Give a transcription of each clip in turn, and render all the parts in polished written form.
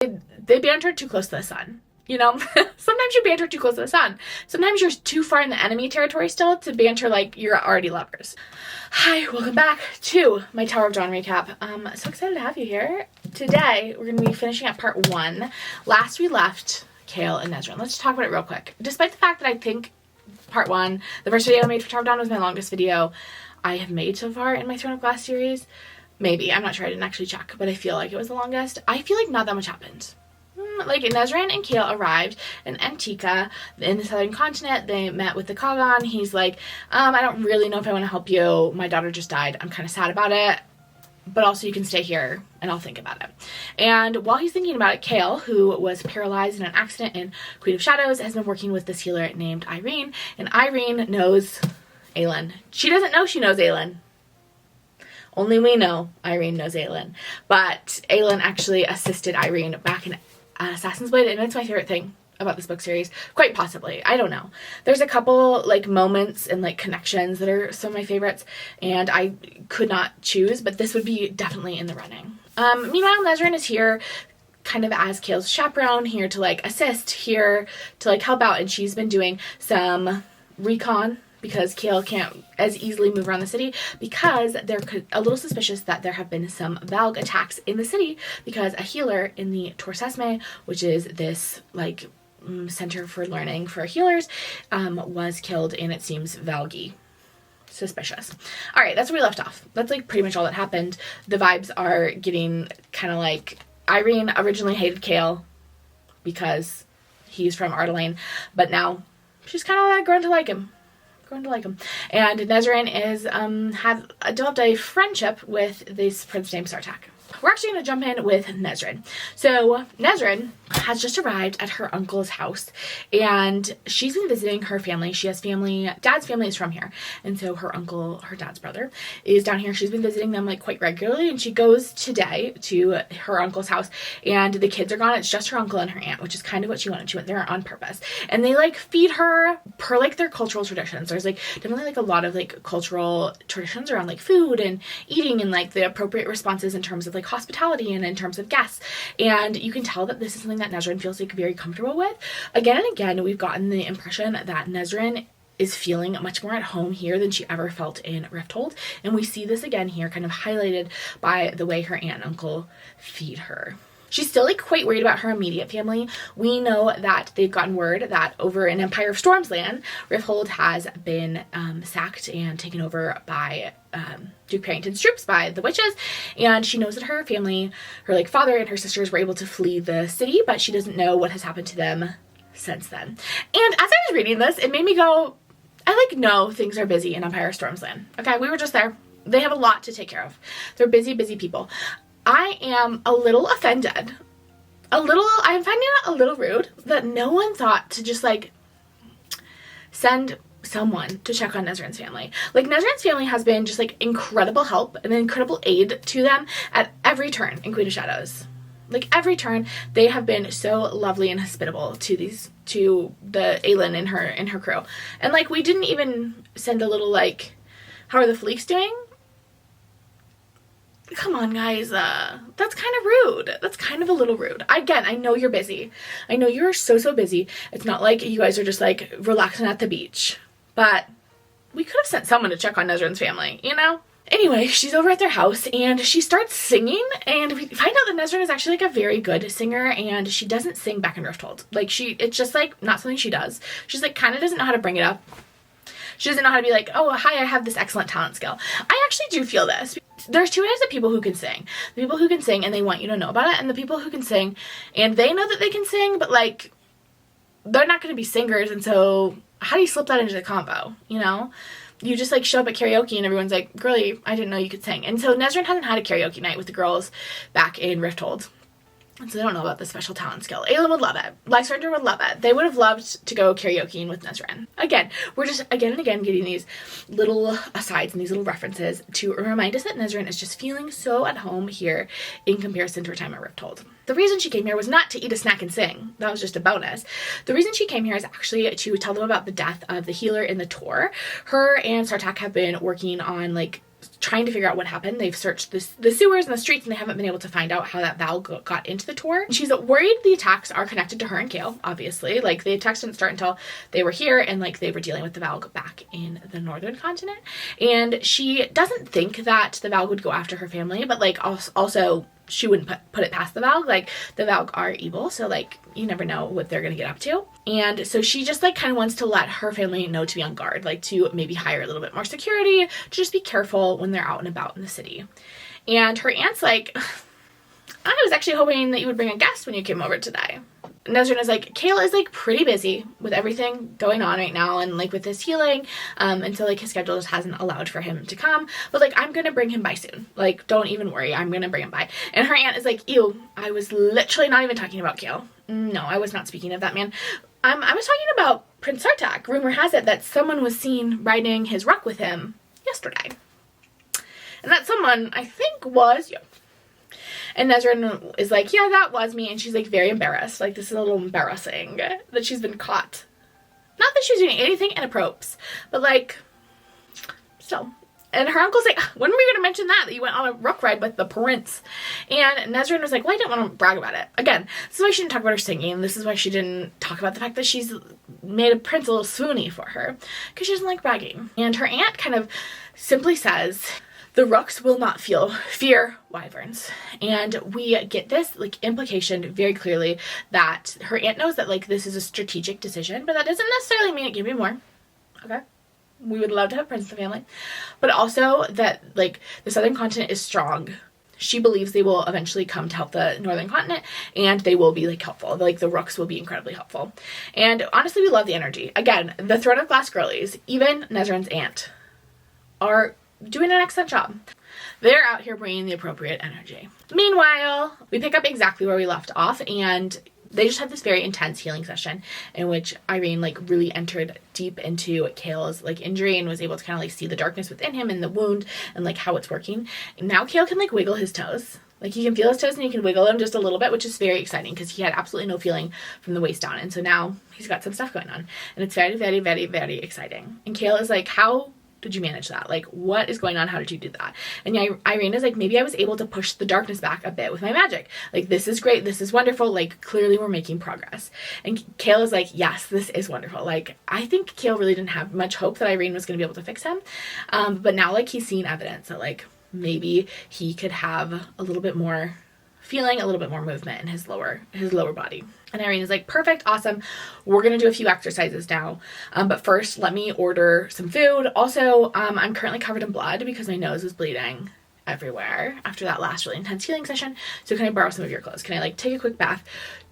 They banter too close to the sun. You know, sometimes you banter too close to the sun. Sometimes you're too far in the enemy territory still to banter like you're already lovers. Hi, welcome back to my Tower of Dawn recap. So excited to have you here. Today, we're going to be finishing up part 1. Last we left Chaol and Nesryn. Let's talk about it real quick. Despite the fact that I think part 1, the first video I made for Tower of Dawn, was my longest video I have made so far in my Throne of Glass series. Maybe, I'm not sure, I didn't actually check, but I feel like it was the longest. I feel like not that much happened. Like, Nesryn and Chaol arrived in Antica in the southern continent. They met with the Kagan. He's like, I don't really know if I want to help you. My daughter just died. I'm kind of sad about it. But also you can stay here and I'll think about it. And while he's thinking about it, Chaol, who was paralyzed in an accident in Queen of Shadows, has been working with this healer named Yrene. And Yrene knows Aelin. She doesn't know she knows Aelin. Only we know Yrene knows Aelin. But Aelin actually assisted Yrene back in Assassin's Blade, and it's my favorite thing about this book series. Quite possibly. I don't know. There's a couple, like, moments and, like, connections that are some of my favorites, and I could not choose, but this would be definitely in the running. Meanwhile, Nesryn is here kind of as Chaol's chaperone, here to, like, assist, here to, like, help out, and she's been doing some recon because Chaol can't as easily move around the city, because they're a little suspicious that there have been some Valg attacks in the city because a healer in the Torsesme, which is this, like, center for learning for healers, was killed, and it seems Valgy. Suspicious. Alright, that's where we left off. That's, like, pretty much all that happened. The vibes are getting kind of like, Yrene originally hated Chaol because he's from Ardelane, but now she's kind of, like, grown to like him. And Nesryn is had developed a friendship with this prince named Sartak. We're actually going to jump in with Nesryn. So Nesryn has just arrived at her uncle's house, and she's been visiting her family. She has family, dad's family is from here, and so her uncle, her dad's brother, is down here. She's been visiting them, like, quite regularly, and she goes today to her uncle's house, and the kids are gone. It's just her uncle and her aunt, which is kind of what she wanted. She went there on purpose, and they, like, feed her per, like, their cultural traditions. There's, like, definitely, like, a lot of, like, cultural traditions around, like, food and eating and, like, the appropriate responses in terms of, like, hospitality and in terms of guests, and you can tell that this is something that Nesryn feels, like, very comfortable with. Again and again, we've gotten the impression that Nesryn is feeling much more at home here than she ever felt in Rifthold, and we see this again here, kind of highlighted by the way her aunt and uncle feed her. She's still, like, quite worried about her immediate family. We know that they've gotten word that over in Empire of Storm's land, Rifthold has been sacked and taken over by Duke Parrington's troops, by the witches, and she knows that her family, her, like, father and her sisters were able to flee the city, but she doesn't know what has happened to them since then. And as I was reading this, it made me go, I, like, know things are busy in Empire of Storm's land. Okay, we were just there. They have a lot to take care of. They're busy, busy people. I am a little offended. I'm finding it a little rude that no one thought to just, like, send someone to check on Nesryn's family. Like, Nesryn's family has been just, like, incredible help and incredible aid to them at every turn in Queen of Shadows. Like, every turn, they have been so lovely and hospitable to the Aelin and her crew. And, like, we didn't even send a little, like, how are the Fleeks doing? Come on, guys, that's kind of rude. That's kind of a little rude. Again, I know you're busy. I know you're so busy. It's not like you guys are just, like, relaxing at the beach. But we could have sent someone to check on Nesryn's family, you know? Anyway, she's over at their house, and she starts singing, and we find out that Nesryn is actually, like, a very good singer, and she doesn't sing back in Rifthold. Like, it's just, like, not something she does. She's, like, kind of doesn't know how to bring it up. She doesn't know how to be like, oh, hi, I have this excellent talent skill. I actually do feel this. There's two types of people who can sing. The people who can sing and they want you to know about it, and the people who can sing and they know that they can sing, but, like, they're not going to be singers, and so how do you slip that into the combo, you know? You just, like, show up at karaoke and everyone's like, girlie, I didn't know you could sing. And so Nesryn hasn't had a karaoke night with the girls back in Rifthold. So they don't know about the special talent skill. Aelin would love it. Lysander would love it. They would have loved to go karaokeing with Nesryn. Again, we're just again and again getting these little asides and these little references to remind us that Nesryn is just feeling so at home here in comparison to her time at Rifthold. The reason she came here was not to eat a snack and sing. That was just a bonus. The reason she came here is actually to tell them about the death of the healer in the Tor. Her and Sartak have been working on, like, trying to figure out what happened. They've searched the sewers and the streets, and they haven't been able to find out how that Valg got into the tour. And she's worried the attacks are connected to her and Chaol, obviously. Like, the attacks didn't start until they were here, and like they were dealing with the Valg back in the northern continent. And she doesn't think that the Valg would go after her family, but like also she wouldn't put it past the Valg. Like, the Valg are evil, so like you never know what they're gonna get up to. And so she just like kind of wants to let her family know to be on guard, like to maybe hire a little bit more security, to just be careful when they're out and about in the city. And her aunt's like, I was actually hoping that you would bring a guest when you came over today. Nesryn is like, Chaol is like pretty busy with everything going on right now, and like with his healing, and so like his schedule just hasn't allowed for him to come, but like I'm gonna bring him by soon, like don't even worry, I'm gonna bring him by. And her aunt is like, ew, I was literally not even talking about Chaol. No, I was not speaking of that man. I was talking about Prince Sartak. Rumor has it that someone was seen riding his ruck with him yesterday, and that someone, I think, was you. And Nesryn is like, yeah, that was me. And she's like very embarrassed. Like, this is a little embarrassing that she's been caught. Not that she's doing anything inappropriate, but like, still. And her uncle's like, when were we going to mention that you went on a ruck ride with the prince? And Nesryn was like, well, I didn't want to brag about it. Again, this is why she didn't talk about her singing. This is why she didn't talk about the fact that she's made a prince a little swoony for her, because she doesn't like bragging. And her aunt kind of simply says, the rooks will not fear wyverns. And we get this like implication very clearly that her aunt knows that like this is a strategic decision, but that doesn't necessarily mean it can be more. Okay, we would love to have a prince in the family, but also that like the southern continent is strong. She believes they will eventually come to help the northern continent, and they will be like helpful. Like, the rooks will be incredibly helpful. And honestly, we love the energy. Again, the Throne of Glass girlies, even Nesryn's aunt, are doing an excellent job. They're out here bringing the appropriate energy. Meanwhile, we pick up exactly where we left off, and they just had this very intense healing session in which Yrene like really entered deep into Chaol's like injury and was able to kind of like see the darkness within him and the wound and like how it's working. And now Chaol can like wiggle his toes. Like, he can feel his toes and he can wiggle them just a little bit, which is very exciting because he had absolutely no feeling from the waist down. And so now he's got some stuff going on, and it's very, very, very, very exciting. And Chaol is like, how did you manage that? Like, what is going on? How did you do that? And Yrene is like, maybe I was able to push the darkness back a bit with my magic. Like, this is great. This is wonderful. Like, clearly we're making progress. And Chaol is like, yes, this is wonderful. Like, I think Chaol really didn't have much hope that Yrene was going to be able to fix him. But now, like, he's seen evidence that, like, maybe he could have a little bit more feeling, a little bit more movement in his lower body. And Yrene is like, perfect, awesome. We're going to do a few exercises now. But first, let me order some food. Also, I'm currently covered in blood because my nose is bleeding everywhere after that last really intense healing session. So can I borrow some of your clothes? Can I like take a quick bath,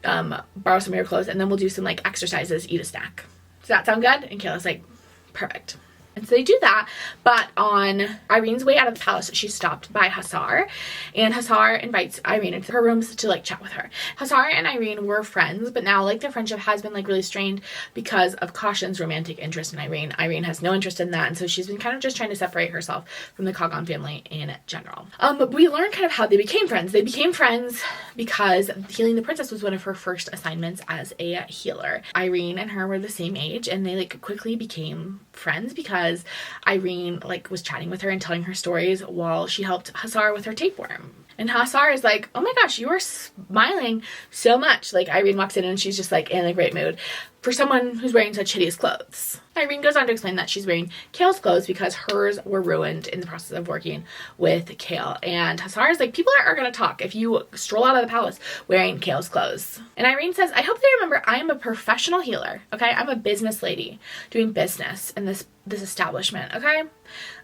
borrow some of your clothes, and then we'll do some like exercises, eat a snack. Does that sound good? And Chaol's like, perfect. And so they do that, but on Irene's way out of the palace, she's stopped by Hasar, and Hasar invites Yrene into her rooms to like chat with her. Hasar and Yrene were friends, but now like their friendship has been like really strained because of Caution's romantic interest in Yrene. Yrene has no interest in that, and so she's been kind of just trying to separate herself from the Chaol family in general. But we learn kind of how they became friends. They became friends because healing the princess was one of her first assignments as a healer. Yrene and her were the same age, and they like quickly became friends because Yrene like was chatting with her and telling her stories while she helped Hasar with her tapeworm. And Hasar is like, oh my gosh, you are smiling so much. Like, Yrene walks in and she's just like in a great mood for someone who's wearing such hideous clothes. Yrene goes on to explain that she's wearing Chaol's clothes because hers were ruined in the process of working with Chaol. And Hasar is like, people are going to talk if you stroll out of the palace wearing Chaol's clothes. And Yrene says, I hope they remember I am a professional healer, okay? I'm a business lady doing business in this establishment, okay?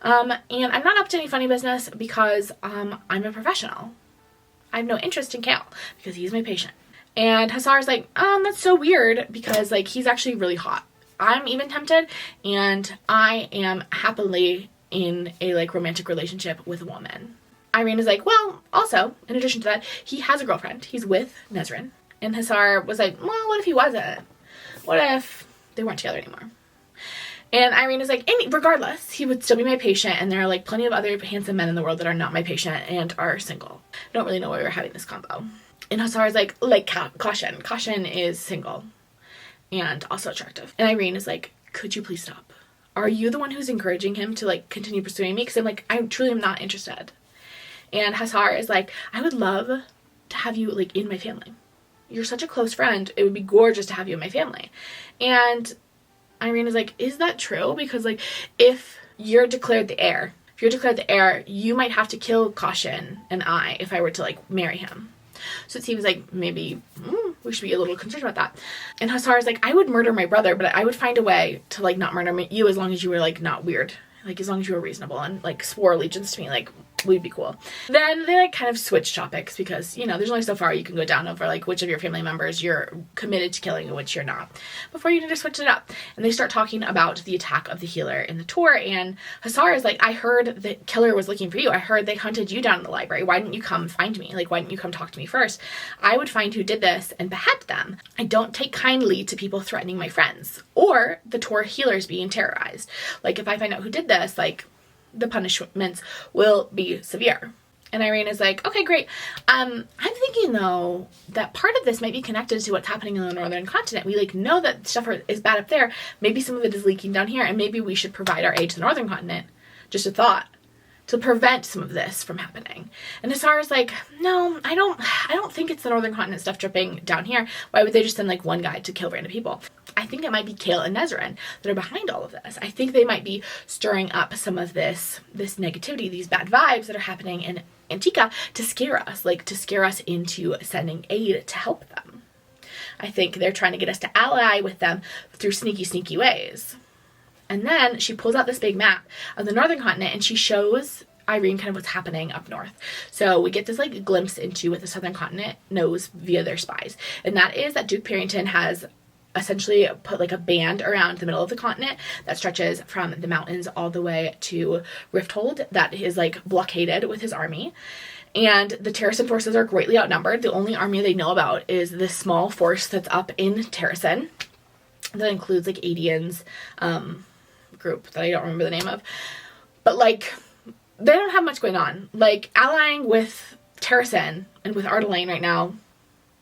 And I'm not up to any funny business because I'm a professional. I have no interest in Chaol because he's my patient. And Hasar's like, that's so weird because like he's actually really hot. I'm even tempted, and I am happily in a like romantic relationship with a woman. Yrene is like, well, also, in addition to that, he has a girlfriend. He's with Nesryn. And Hasar was like, well, what if he wasn't? What if they weren't together anymore? And Yrene is like, regardless, he would still be my patient, and there are like plenty of other handsome men in the world that are not my patient and are single. I don't really know why we were having this combo. And Hasar is like Caution. Caution is single and also attractive. And Yrene is like, could you please stop? are you the one who's encouraging him to like continue pursuing me? Because I'm like, I truly am not interested. And Hasar is like, I would love to have you like in my family. You're such a close friend. It would be gorgeous to have you in my family. And Yrene is like, is that true? Because like, if you're declared the heir, you might have to kill Caution and I if I were to like marry him. So it seems like maybe we should be a little concerned about that. And Hasar is like, I would murder my brother, but I would find a way to like not murder you as long as you were like not weird. Like as long as you were reasonable and like swore allegiance to me, like we'd be cool. Then they like kind of switch topics because, you know, there's only so far you can go down over like which of your family members you're committed to killing and which you're not before you need to switch it up. And they start talking about the attack of the healer in the tour, and Hasar is like, I heard the killer was looking for you. I heard they hunted you down in the library. Why didn't you come find me? Like, why didn't you come talk to me first? I would find who did this and behead them. I don't take kindly to people threatening my friends or the tour healers being terrorized. Like, if I find out who did this, like, the punishments will be severe. And Yrene is like, okay, great. I'm thinking though that part of this might be connected to what's happening in the northern continent. We like know that stuff is bad up there. Maybe some of it is leaking down here, and maybe we should provide our aid to the northern continent. Just a thought, to prevent some of this from happening. And Hasar is like, no, I don't think it's the northern continent stuff dripping down here. Why would they just send like one guy to kill random people? I think it might be Chaol and Nesryn that are behind all of this. I think they might be stirring up some of this negativity, these bad vibes that are happening in Antica to scare us, like to scare us into sending aid to help them. I think they're trying to get us to ally with them through sneaky ways. And then she pulls out this big map of the northern continent and she shows Yrene kind of what's happening up north. So we get this like glimpse into what the southern continent knows via their spies. And that is that Duke Parrington has essentially put like a band around the middle of the continent that stretches from the mountains all the way to Rifthold that is like blockaded with his army. And the Terrasen forces are greatly outnumbered. The only army they know about is this small force that's up in Terrasen that includes like Adian's group that I don't remember the name of. But like, they don't have much going on. Like, allying with Terrasen and with Ardelane right now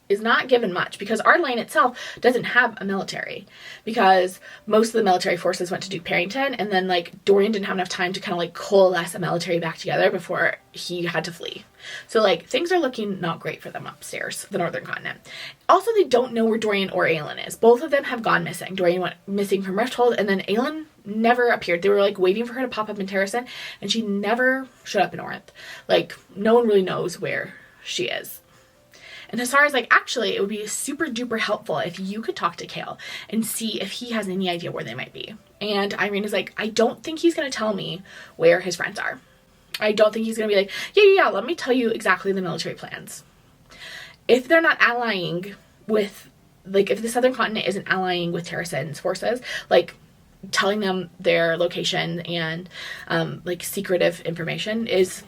is not given much because Ardelane itself doesn't have a military because most of the military forces went to Duke Parrington, and then like Dorian didn't have enough time to kind of like coalesce a military back together before he had to flee. So like things are looking not great for them upstairs, the northern continent. Also, they don't know where Dorian or Aelin is. Both of them have gone missing. Dorian went missing from Rifthold, and then Aelin never appeared. They were like waiting for her to pop up in Terrasen, and she never showed up in Orinth. Like, no one really knows where she is. And Hasar is like, actually, it would be super duper helpful if you could talk to Chaol and see if he has any idea where they might be. And Yrene is like, I don't think he's going to tell me where his friends are. I don't think he's going to be like, yeah, let me tell you exactly the military plans. If they're not allying with, like, if the southern continent isn't allying with Terrasen's forces, like, telling them their location and, like, secretive information is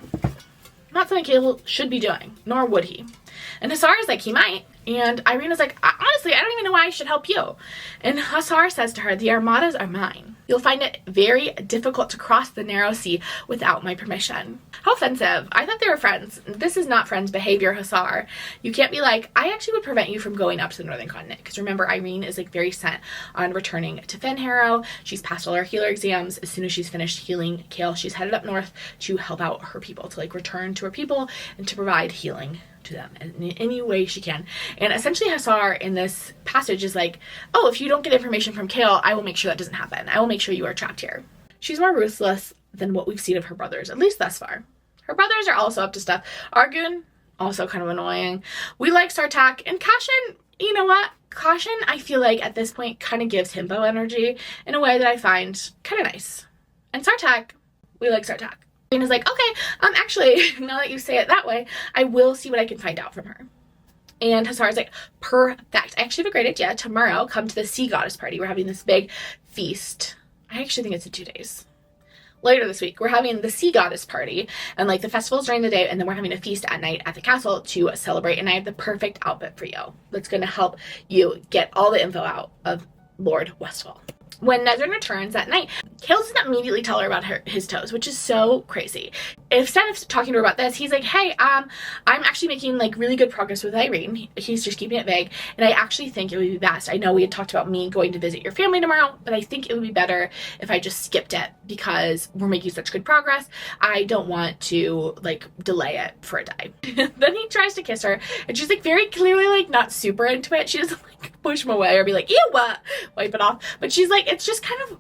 not something Chaol should be doing, nor would he. And Hasar is like, he might. And Yrene is like, honestly, I don't even know why I should help you. And Hasar says to her, the armadas are mine. You'll find it very difficult to cross the narrow sea without my permission. How offensive. I thought they were friends. This is not friends behavior, Hasar. You can't be like, I actually would prevent you from going up to the northern continent. Because remember, Yrene is like very set on returning to Fenharrow. She's passed all her healer exams. As soon as she's finished healing Chaol, she's headed up north to help out her people, to like return to her people and to provide healing to them in any way she can. And essentially Hasar in this passage is like, oh, if you don't get information from Chaol, I will make sure that doesn't happen. I will make sure you are trapped here. She's more ruthless than what we've seen of her brothers, at least thus far. Her brothers are also up to stuff. Argun, also kind of annoying. We like Sartaq, and Caution, you know what? Caution, I feel like at this point kind of gives himbo energy in a way that I find kind of nice. And Sartaq, we like Sartaq. And is like, okay, actually, now that you say it that way, I will see what I can find out from her. And Hasar is like, perfect. I actually have a great idea. Tomorrow, come to the sea goddess party. We're having this big feast. I actually think it's in 2 days. Later this week, we're having the sea goddess party, and like the festival's during the day, and then we're having a feast at night at the castle to celebrate, and I have the perfect outfit for you that's going to help you get all the info out of Lord Westfall. When Nesryn returns that night, Chaol doesn't immediately tell her about his toes, which is so crazy. Instead of talking to her about this, he's like, hey, I'm actually making like really good progress with Yrene. He's just keeping it vague, and I actually think it would be best. I know we had talked about me going to visit your family tomorrow, but I think it would be better if I just skipped it because we're making such good progress. I don't want to like delay it for a day. Then he tries to kiss her, and she's like very clearly like not super into it. She doesn't like push him away or be like, ew, what? Wipe it off. But she's like, it's just kind of,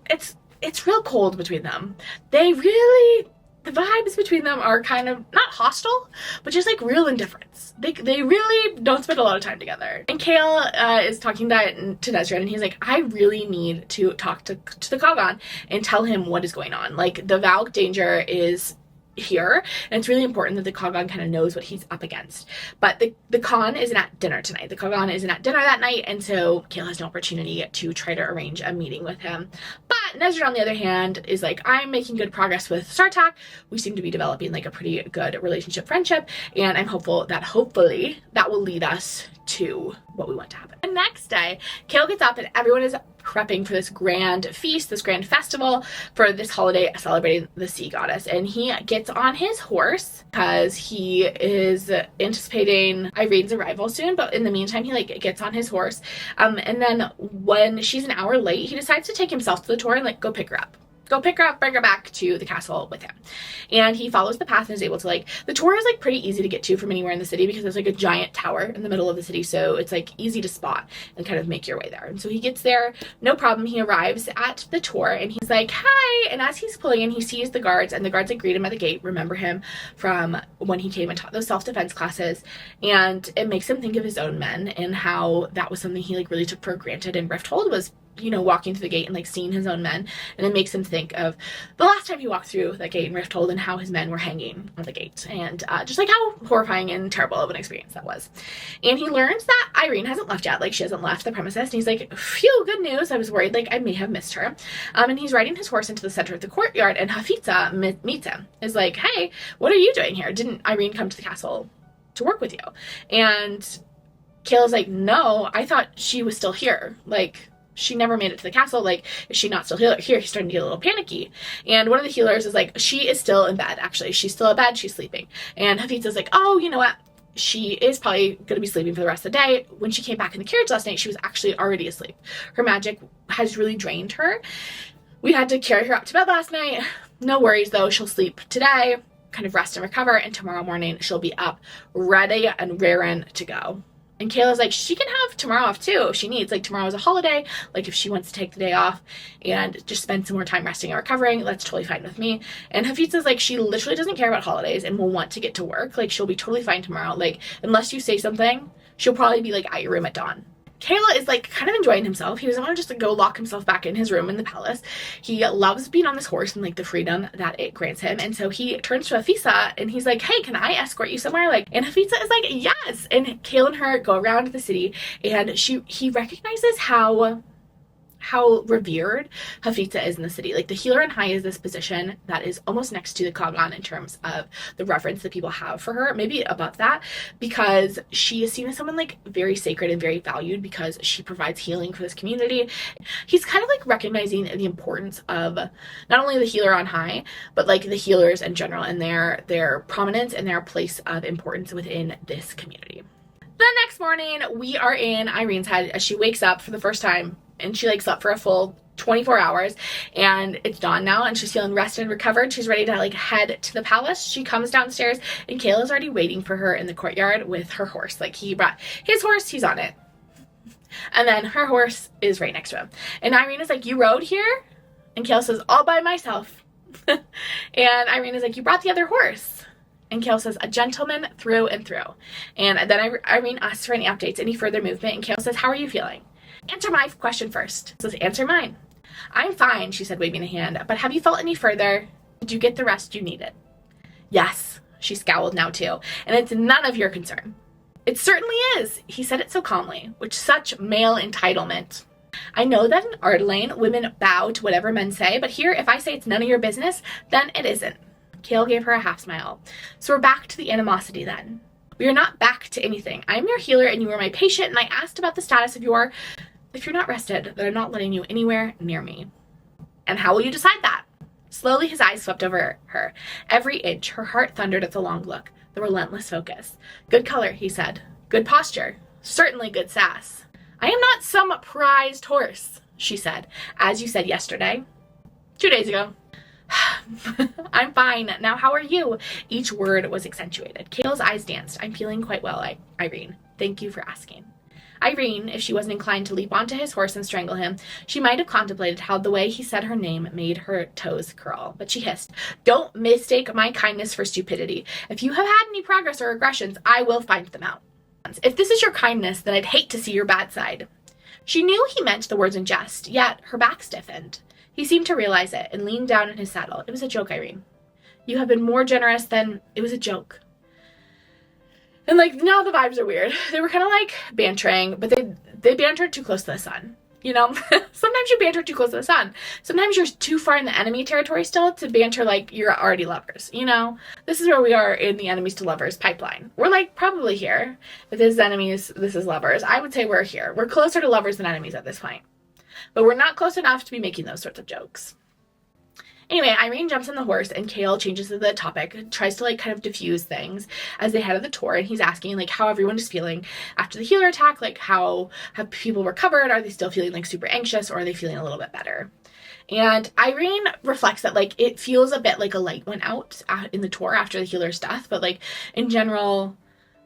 it's real cold between them. The vibes between them are kind of not hostile, but just like real indifference. They really don't spend a lot of time together. And Chaol is talking to Nesryn, and he's like, I really need to talk to the Cogon and tell him what is going on. Like, the Valg danger is here, and it's really important that the Cogon kind of knows what he's up against. But the Con isn't at dinner tonight. The Cogon isn't at dinner that night, and so Chaol has no opportunity to try to arrange a meeting with him. But Nesryn, on the other hand, is like, I'm making good progress with Sartak. We seem to be developing like a pretty good relationship, friendship, and I'm hopeful that hopefully that will lead us to what we want to happen. The next day, Chaol gets up and everyone is prepping for this grand feast, this grand festival for this holiday celebrating the sea goddess. And he gets on his horse because he is anticipating Yrene's arrival soon. But in the meantime, he like gets on his horse. And then when she's an hour late, he decides to take himself to the tour and like go pick her up. Go pick her up, bring her back to the castle with him. And he follows the path and is able to like, the tour is like pretty easy to get to from anywhere in the city because there's like a giant tower in the middle of the city. So it's like easy to spot and kind of make your way there. And so he gets there, no problem. He arrives at the tour and he's like, hi. And as he's pulling in, he sees the guards, and the guards like greet him at the gate, remember him from when he came and taught those self-defense classes. And it makes him think of his own men and how that was something he like really took for granted in Rifthold, was, you know, walking through the gate and like seeing his own men. And it makes him think of the last time he walked through that gate in Rifthold and how his men were hanging on the gate, and just like how horrifying and terrible of an experience that was. And he learns that Yrene hasn't left yet, like she hasn't left the premises, and he's like, phew, good news. I was worried like I may have missed her. And he's riding his horse into the center of the courtyard, and Hafitza meets him, is like, hey, what are you doing here? Didn't Yrene come to the castle to work with you? And Chaol's like, no, I thought she was still here. Like, she never made it to the castle. Like, is she not still here? He's starting to get a little panicky. And one of the healers is like, she is still in bed, actually. She's still in bed. She's sleeping. And Hafitza's like, oh, you know what? She is probably going to be sleeping for the rest of the day. When she came back in the carriage last night, she was actually already asleep. Her magic has really drained her. We had to carry her up to bed last night. No worries, though. She'll sleep today, kind of rest and recover, and tomorrow morning she'll be up, ready and raring to go. And Kayla's like, she can have tomorrow off too if she needs. Like, tomorrow's a holiday. Like, if she wants to take the day off and just spend some more time resting and recovering, that's totally fine with me. And Hafitza's like, she literally doesn't care about holidays and will want to get to work. Like, she'll be totally fine tomorrow. Like, unless you say something, she'll probably be like at your room at dawn. Chaol is like kind of enjoying himself. He doesn't want to just go lock himself back in his room in the palace. He loves being on this horse and like the freedom that it grants him. And so he turns to Hafitza and he's like, hey, can I escort you somewhere? Like, and Hafitza is like, yes. And Chaol and her go around the city, and he recognizes how revered Hafitza is in the city. Like, the healer on high is this position that is almost next to the Cogon in terms of the reverence that people have for her, maybe above that, because she is seen as someone like very sacred and very valued because she provides healing for this community. He's kind of like recognizing the importance of not only the healer on high, but like the healers in general and their prominence and their place of importance within this community. The next morning, we are in Yrene's head as she wakes up for the first time, and she like slept for a full 24 hours, and it's dawn now, and she's feeling rested and recovered. She's ready to like head to the palace. She comes downstairs, and Chaol is already waiting for her in the courtyard with her horse. Like, he brought his horse, he's on it, and then her horse is right next to him. And Yrene is like, you rode here? And Chaol says, all by myself. And Yrene is like, you brought the other horse? And Chaol says, a gentleman through and through. And then Yrene asks for any updates, any further movement, and Chaol says, how are you feeling? Answer my question first. Says, answer mine. I'm fine, she said, waving a hand, but have you felt any further? Did you get the rest you needed? Yes, she scowled now too, and it's none of your concern. It certainly is, he said it so calmly, with such male entitlement. I know that in Ardelaine, women bow to whatever men say, but here, if I say it's none of your business, then it isn't. Chaol gave her a half smile. So we're back to the animosity then. We are not back to anything. I am your healer and you are my patient, and I asked about the status of your If you're not rested, then I'm not letting you anywhere near me. And how will you decide that? Slowly his eyes swept over her. Every inch, her heart thundered at the long look, the relentless focus. Good color, he said. Good posture. Certainly good sass. I am not some prized horse, she said, as you said yesterday. 2 days ago. I'm fine. Now how are you? Each word was accentuated. Chaol's eyes danced. I'm feeling quite well, Yrene. Thank you for asking. Yrene, if she wasn't inclined to leap onto his horse and strangle him, she might have contemplated how the way he said her name made her toes curl. But she hissed, Don't mistake my kindness for stupidity. If you have had any progress or aggressions, I will find them out. If this is your kindness, then I'd hate to see your bad side. She knew he meant the words in jest, yet her back stiffened. He seemed to realize it and leaned down in his saddle. It was a joke, Yrene. You have been more generous than... It was a joke. And, like, now the vibes are weird. They were kind of, like, bantering, but they bantered too close to the sun. You know? Sometimes you banter too close to the sun. Sometimes you're too far in the enemy territory still to banter like you're already lovers, you know? This is where we are in the enemies to lovers pipeline. We're, like, probably here. If this is enemies, this is lovers. I would say we're here. We're closer to lovers than enemies at this point. But we're not close enough to be making those sorts of jokes. Anyway, Yrene jumps on the horse and Chaol changes the topic, tries to like kind of diffuse things as they head of the tour, and he's asking like how everyone is feeling after the healer attack, like how have people recovered, are they still feeling like super anxious, or are they feeling a little bit better? And Yrene reflects that like it feels a bit like a light went out in the tour after the healer's death, but like in general,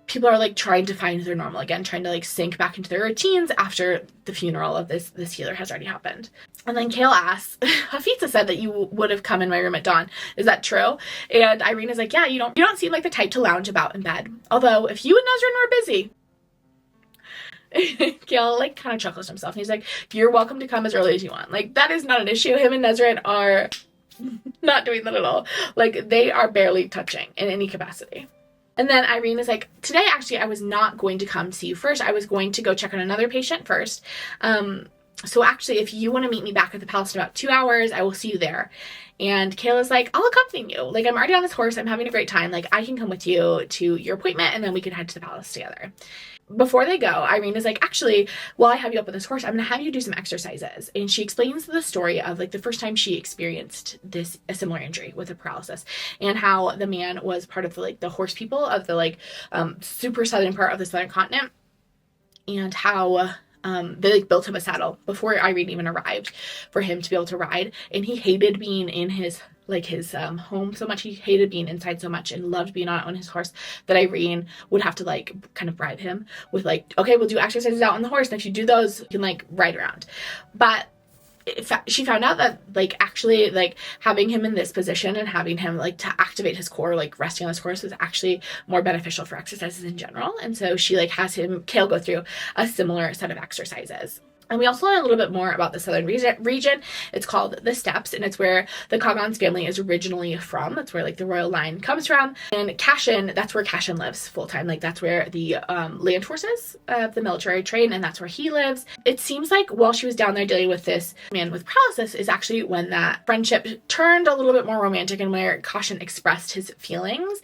people are like trying to find their normal again, trying to like sink back into their routines after the funeral of this healer has already happened. And then Chaol asks, Hafitza said that you would have come in my room at dawn. Is that true? And Yrene is like, yeah, you don't seem like the type to lounge about in bed. Although if you and Nesryn were busy. Chaol like kind of chuckles to himself and he's like, you're welcome to come as early as you want. Like that is not an issue. Him and Nesryn are not doing that at all. Like they are barely touching in any capacity. And then Yrene is like, today, actually, I was not going to come see you first. I was going to go check on another patient first. So actually, if you want to meet me back at the palace in about 2 hours, I will see you there. And Chaol is like, I'll accompany you. Like, I'm already on this horse. I'm having a great time. Like, I can come with you to your appointment, and then we can head to the palace together. Before they go, Yrene is like, actually, while I have you up on this horse, I'm going to have you do some exercises. And she explains the story of like the first time she experienced a similar injury with a paralysis, and how the man was part of the horse people of the like super southern part of the southern continent, and how they like built him a saddle before Yrene even arrived for him to be able to ride. And he hated being in his home so much. He hated being inside so much and loved being on his horse, that Yrene would have to like kind of bribe him with like, okay, we'll do exercises out on the horse, and if you do those, you can like ride around. But she found out that like actually like having him in this position and having him like to activate his core, like resting on his horse, was actually more beneficial for exercises in general. And so she like has Chaol go through a similar set of exercises. And we also learn a little bit more about the southern region. It's called the Steppes, and it's where the Khagan's family is originally from. That's where like the royal line comes from. And Kashin, that's where Kashin lives full time. Like that's where the land forces of the military train, and that's where he lives. It seems like while she was down there dealing with this man with paralysis is actually when that friendship turned a little bit more romantic, and where Kashin expressed his feelings.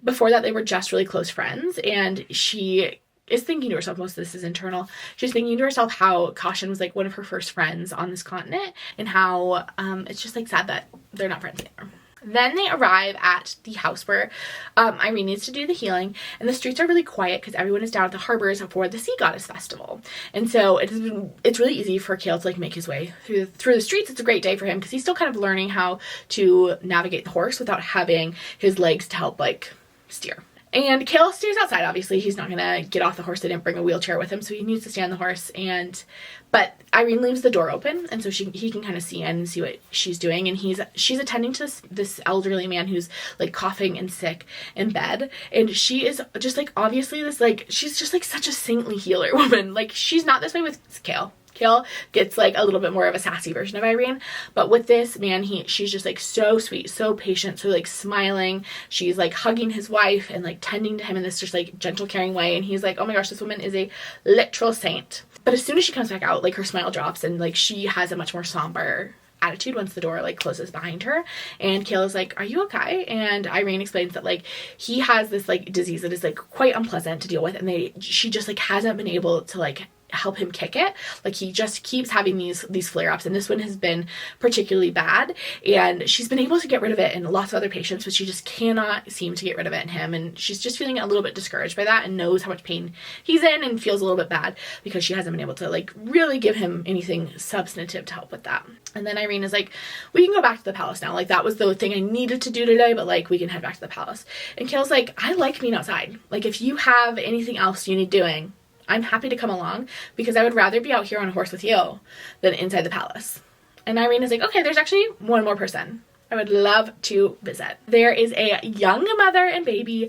Before that, they were just really close friends, and she is thinking to herself, most of this is internal, she's thinking to herself how Kashin was like one of her first friends on this continent, and how it's just like sad that they're not friends anymore. Then they arrive at the house where Yrene needs to do the healing, and the streets are really quiet because everyone is down at the harbors for the Sea Goddess Festival. And so it's really easy for Chaol to like make his way through the streets. It's a great day for him because he's still kind of learning how to navigate the horse without having his legs to help like steer. And Chaol stays outside, obviously. He's not going to get off the horse. They didn't bring a wheelchair with him, so he needs to stay on the horse. But Yrene leaves the door open, and so he can kind of see in and see what she's doing. And she's attending to this elderly man who's, like, coughing and sick in bed. And she is just, like, obviously this, like, she's just, like, such a saintly healer woman. Like, she's not this way with Chaol. Chaol gets like a little bit more of a sassy version of Yrene, but with this man, she's just like so sweet, so patient, so like smiling. She's like hugging his wife and like tending to him in this just like gentle, caring way, and he's like, oh my gosh, this woman is a literal saint. But as soon as she comes back out, like her smile drops, and like she has a much more somber attitude once the door like closes behind her. And Chaol is like, are you okay? And Yrene explains that like he has this like disease that is like quite unpleasant to deal with, and she just like hasn't been able to like help him kick it. Like, he just keeps having these flare-ups, and this one has been particularly bad, and she's been able to get rid of it in lots of other patients, but she just cannot seem to get rid of it in him, and she's just feeling a little bit discouraged by that and knows how much pain he's in and feels a little bit bad because she hasn't been able to like really give him anything substantive to help with that. And then Yrene is like, we can go back to the palace now. Like, that was the thing I needed to do today, but like, we can head back to the palace. And Chaol's like, I like being outside. Like, if you have anything else you need doing, I'm happy to come along, because I would rather be out here on a horse with you than inside the palace. And Yrene is like, okay, there's actually one more person I would love to visit. There is a young mother and baby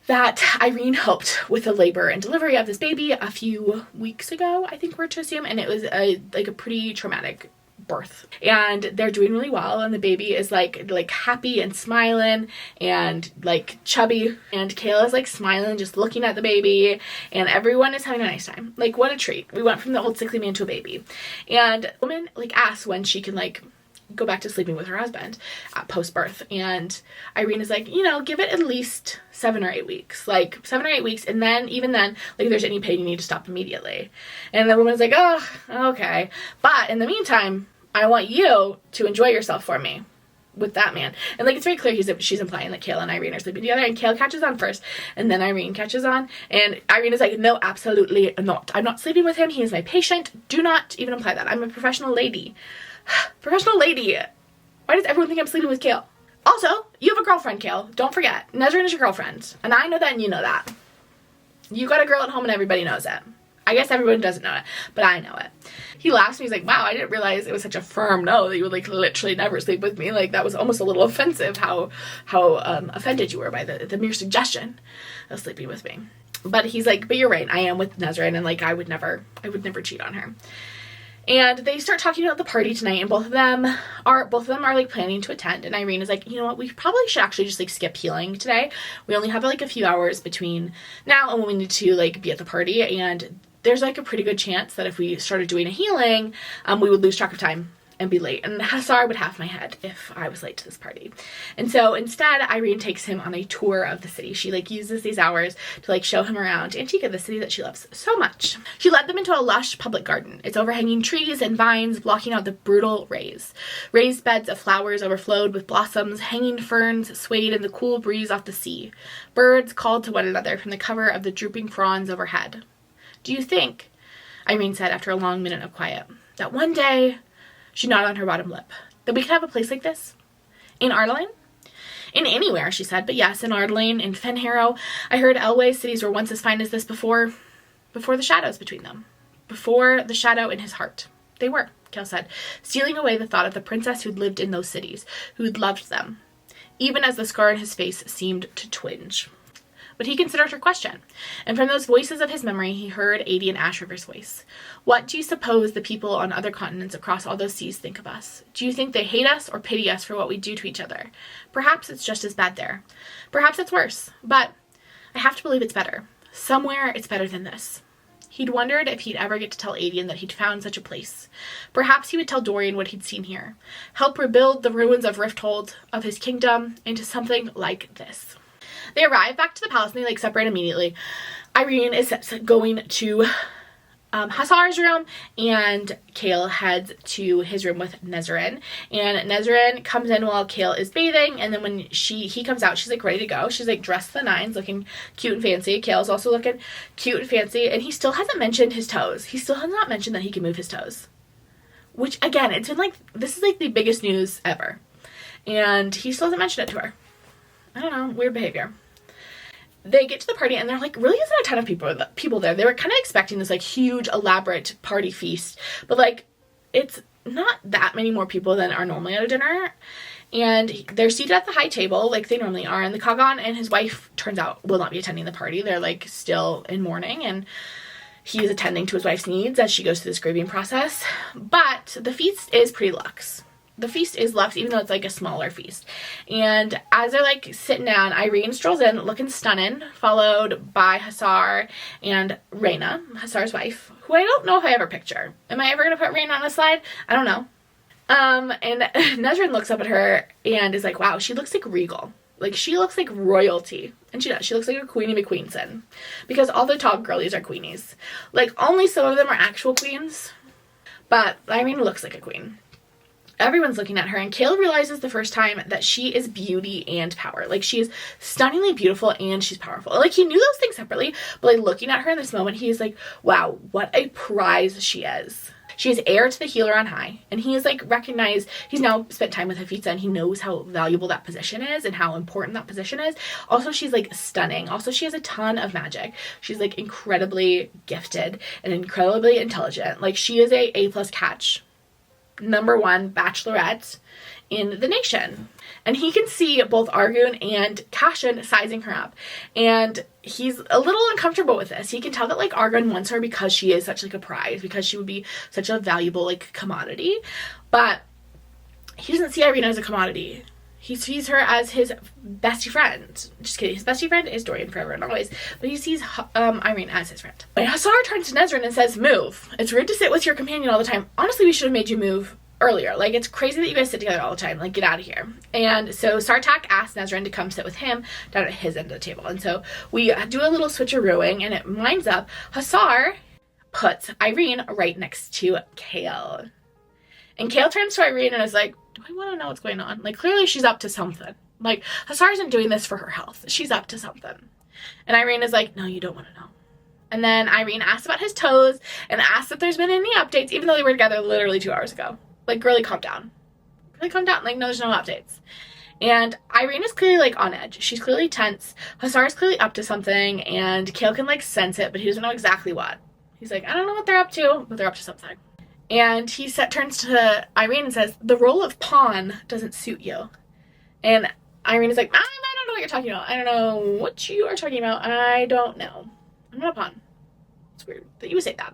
that Yrene helped with the labor and delivery of this baby a few weeks ago, I think we're to assume, and it was a pretty traumatic birth, and they're doing really well, and the baby is like happy and smiling and like chubby, and Chaol is like smiling just looking at the baby, and everyone is having a nice time. Like, what a treat. We went from the old sickly man to a baby. And the woman like asks when she can like go back to sleeping with her husband post-birth, and Yrene is like, you know, give it at least 7 or 8 weeks, like 7 or 8 weeks, and then even then, like, if there's any pain, you need to stop immediately. And the woman's like, oh, okay, but in the meantime, I want you to enjoy yourself for me with that man. And like, it's very clear she's implying that Chaol and Yrene are sleeping together, and Chaol catches on first, and then Yrene catches on, and Yrene is like, no, absolutely not. I'm not sleeping with him. He is my patient. Do not even imply that. I'm a professional lady. Professional lady. Why does everyone think I'm sleeping with Chaol? Also, you have a girlfriend, Chaol. Don't forget. Nesryn is your girlfriend. And I know that, and you know that. You got a girl at home and everybody knows it. I guess everyone doesn't know it, but I know it. He laughs and he's like, wow, I didn't realize it was such a firm no that you would like literally never sleep with me. Like, that was almost a little offensive how offended you were by the mere suggestion of sleeping with me. But he's like, but you're right, I am with Nesryn, and like I would never cheat on her. And they start talking about the party tonight, and both of them are like planning to attend. And Yrene is like, you know what, we probably should actually just like skip healing today. We only have like a few hours between now and when we need to like be at the party, and there's like a pretty good chance that if we started doing a healing, we would lose track of time and be late. And Hasar would have my head if I was late to this party. And so instead, Yrene takes him on a tour of the city. She like uses these hours to like show him around Antigua, the city that she loves so much. She led them into a lush public garden. Its overhanging trees and vines blocking out the brutal rays. Raised beds of flowers overflowed with blossoms. Hanging ferns swayed in the cool breeze off the sea. Birds called to one another from the cover of the drooping fronds overhead. Do you think, Yrene said after a long minute of quiet, that one day, she nodded on her bottom lip, that we could have a place like this? In Ardalan? In anywhere, she said, but yes, in Ardalan, in Fenharrow. I heard Elway's cities were once as fine as this before the shadows between them. Before the shadow in his heart. They were, Chaol said, stealing away the thought of the princess who'd lived in those cities, who'd loved them, even as the scar on his face seemed to twinge. But he considered her question, and from those voices of his memory, he heard Adie and Ash River's voice. What do you suppose the people on other continents across all those seas think of us? Do you think they hate us or pity us for what we do to each other? Perhaps it's just as bad there. Perhaps it's worse, but I have to believe it's better. Somewhere it's better than this. He'd wondered if he'd ever get to tell Adien that he'd found such a place. Perhaps he would tell Dorian what he'd seen here. Help rebuild the ruins of Rifthold, of his kingdom, into something like this. They arrive back to the palace and they like separate immediately. Yrene is going to Hasar's room, and Chaol heads to his room with Nesryn. And Nesryn comes in while Chaol is bathing, and then when he comes out, she's like ready to go. She's like dressed to the nines, looking cute and fancy. Chaol's also looking cute and fancy, and he still hasn't mentioned his toes. He still has not mentioned that he can move his toes. Which, again, it's been like, this is like the biggest news ever. And he still hasn't mentioned it to her. I don't know, weird behavior. They get to the party and there like really isn't a ton of people there. They were kind of expecting this like huge elaborate party feast, but like it's not that many more people than are normally at a dinner. And they're seated at the high table like they normally are, and the Kagan and his wife, turns out, will not be attending the party. They're like still in mourning, and he is attending to his wife's needs as she goes through this grieving process. But the feast is pretty luxe. The feast is luxe, even though it's like a smaller feast. And as they're like sitting down, Yrene strolls in looking stunning, followed by Hasar and Rhaena, Hasar's wife, who I don't know if I ever picture. Am I ever going to put Rhaena on a slide? I don't know. And Nesryn looks up at her and is like, wow, she looks like regal. Like, she looks like royalty. And she does. She looks like a Queenie McQueenson. Because all the top girlies are queenies. Like, only some of them are actual queens. But Yrene looks like a queen. Everyone's looking at her, and Chaol realizes the first time that she is beauty and power. Like, she is stunningly beautiful and she's powerful. Like, he knew those things separately, but like looking at her in this moment, he's like, wow, what a prize she is. She is heir to the healer on high, and he is like recognized. He's now spent time with Hafitza, and he knows how valuable that position is and how important that position is. Also, she's like stunning. Also, she has a ton of magic. She's like incredibly gifted and incredibly intelligent. Like, she is a A+ catch, #1 bachelorette in the nation. And he can see both Argun and Cashin sizing her up, and he's a little uncomfortable with this. He can tell that like Argun wants her because she is such like a prize, because she would be such a valuable like commodity, but he doesn't see Yrene as a commodity. He sees her as his bestie friend. Just kidding. His bestie friend is Dorian forever and always, but he sees Yrene as his friend. But Hasar turns to Nesryn and says, move. It's rude to sit with your companion all the time. Honestly, we should have made you move earlier. Like, it's crazy that you guys sit together all the time. Like, get out of here. And so Sartak asks Nesryn to come sit with him down at his end of the table. And so we do a little switcherooing, and it winds up Hasar puts Yrene right next to Chaol. And Chaol turns to Yrene and is like, do I want to know what's going on? Like, clearly she's up to something. Like, Hasar isn't doing this for her health. She's up to something. And Yrene is like, no, you don't want to know. And then Yrene asks about his toes and asks if there's been any updates, even though they were together literally 2 hours ago. Like, girlie, calm down. Really calm down. Like, no, there's no updates. And Yrene is clearly, like, on edge. She's clearly tense. Hasar is clearly up to something, and Chaol can, like, sense it, but he doesn't know exactly what. He's like, I don't know what they're up to, but they're up to something. And he turns to Yrene and says, the role of pawn doesn't suit you. And Yrene is like, I don't know what you're talking about. I don't know what you are talking about. I don't know. I'm not a pawn. It's weird that you would say that.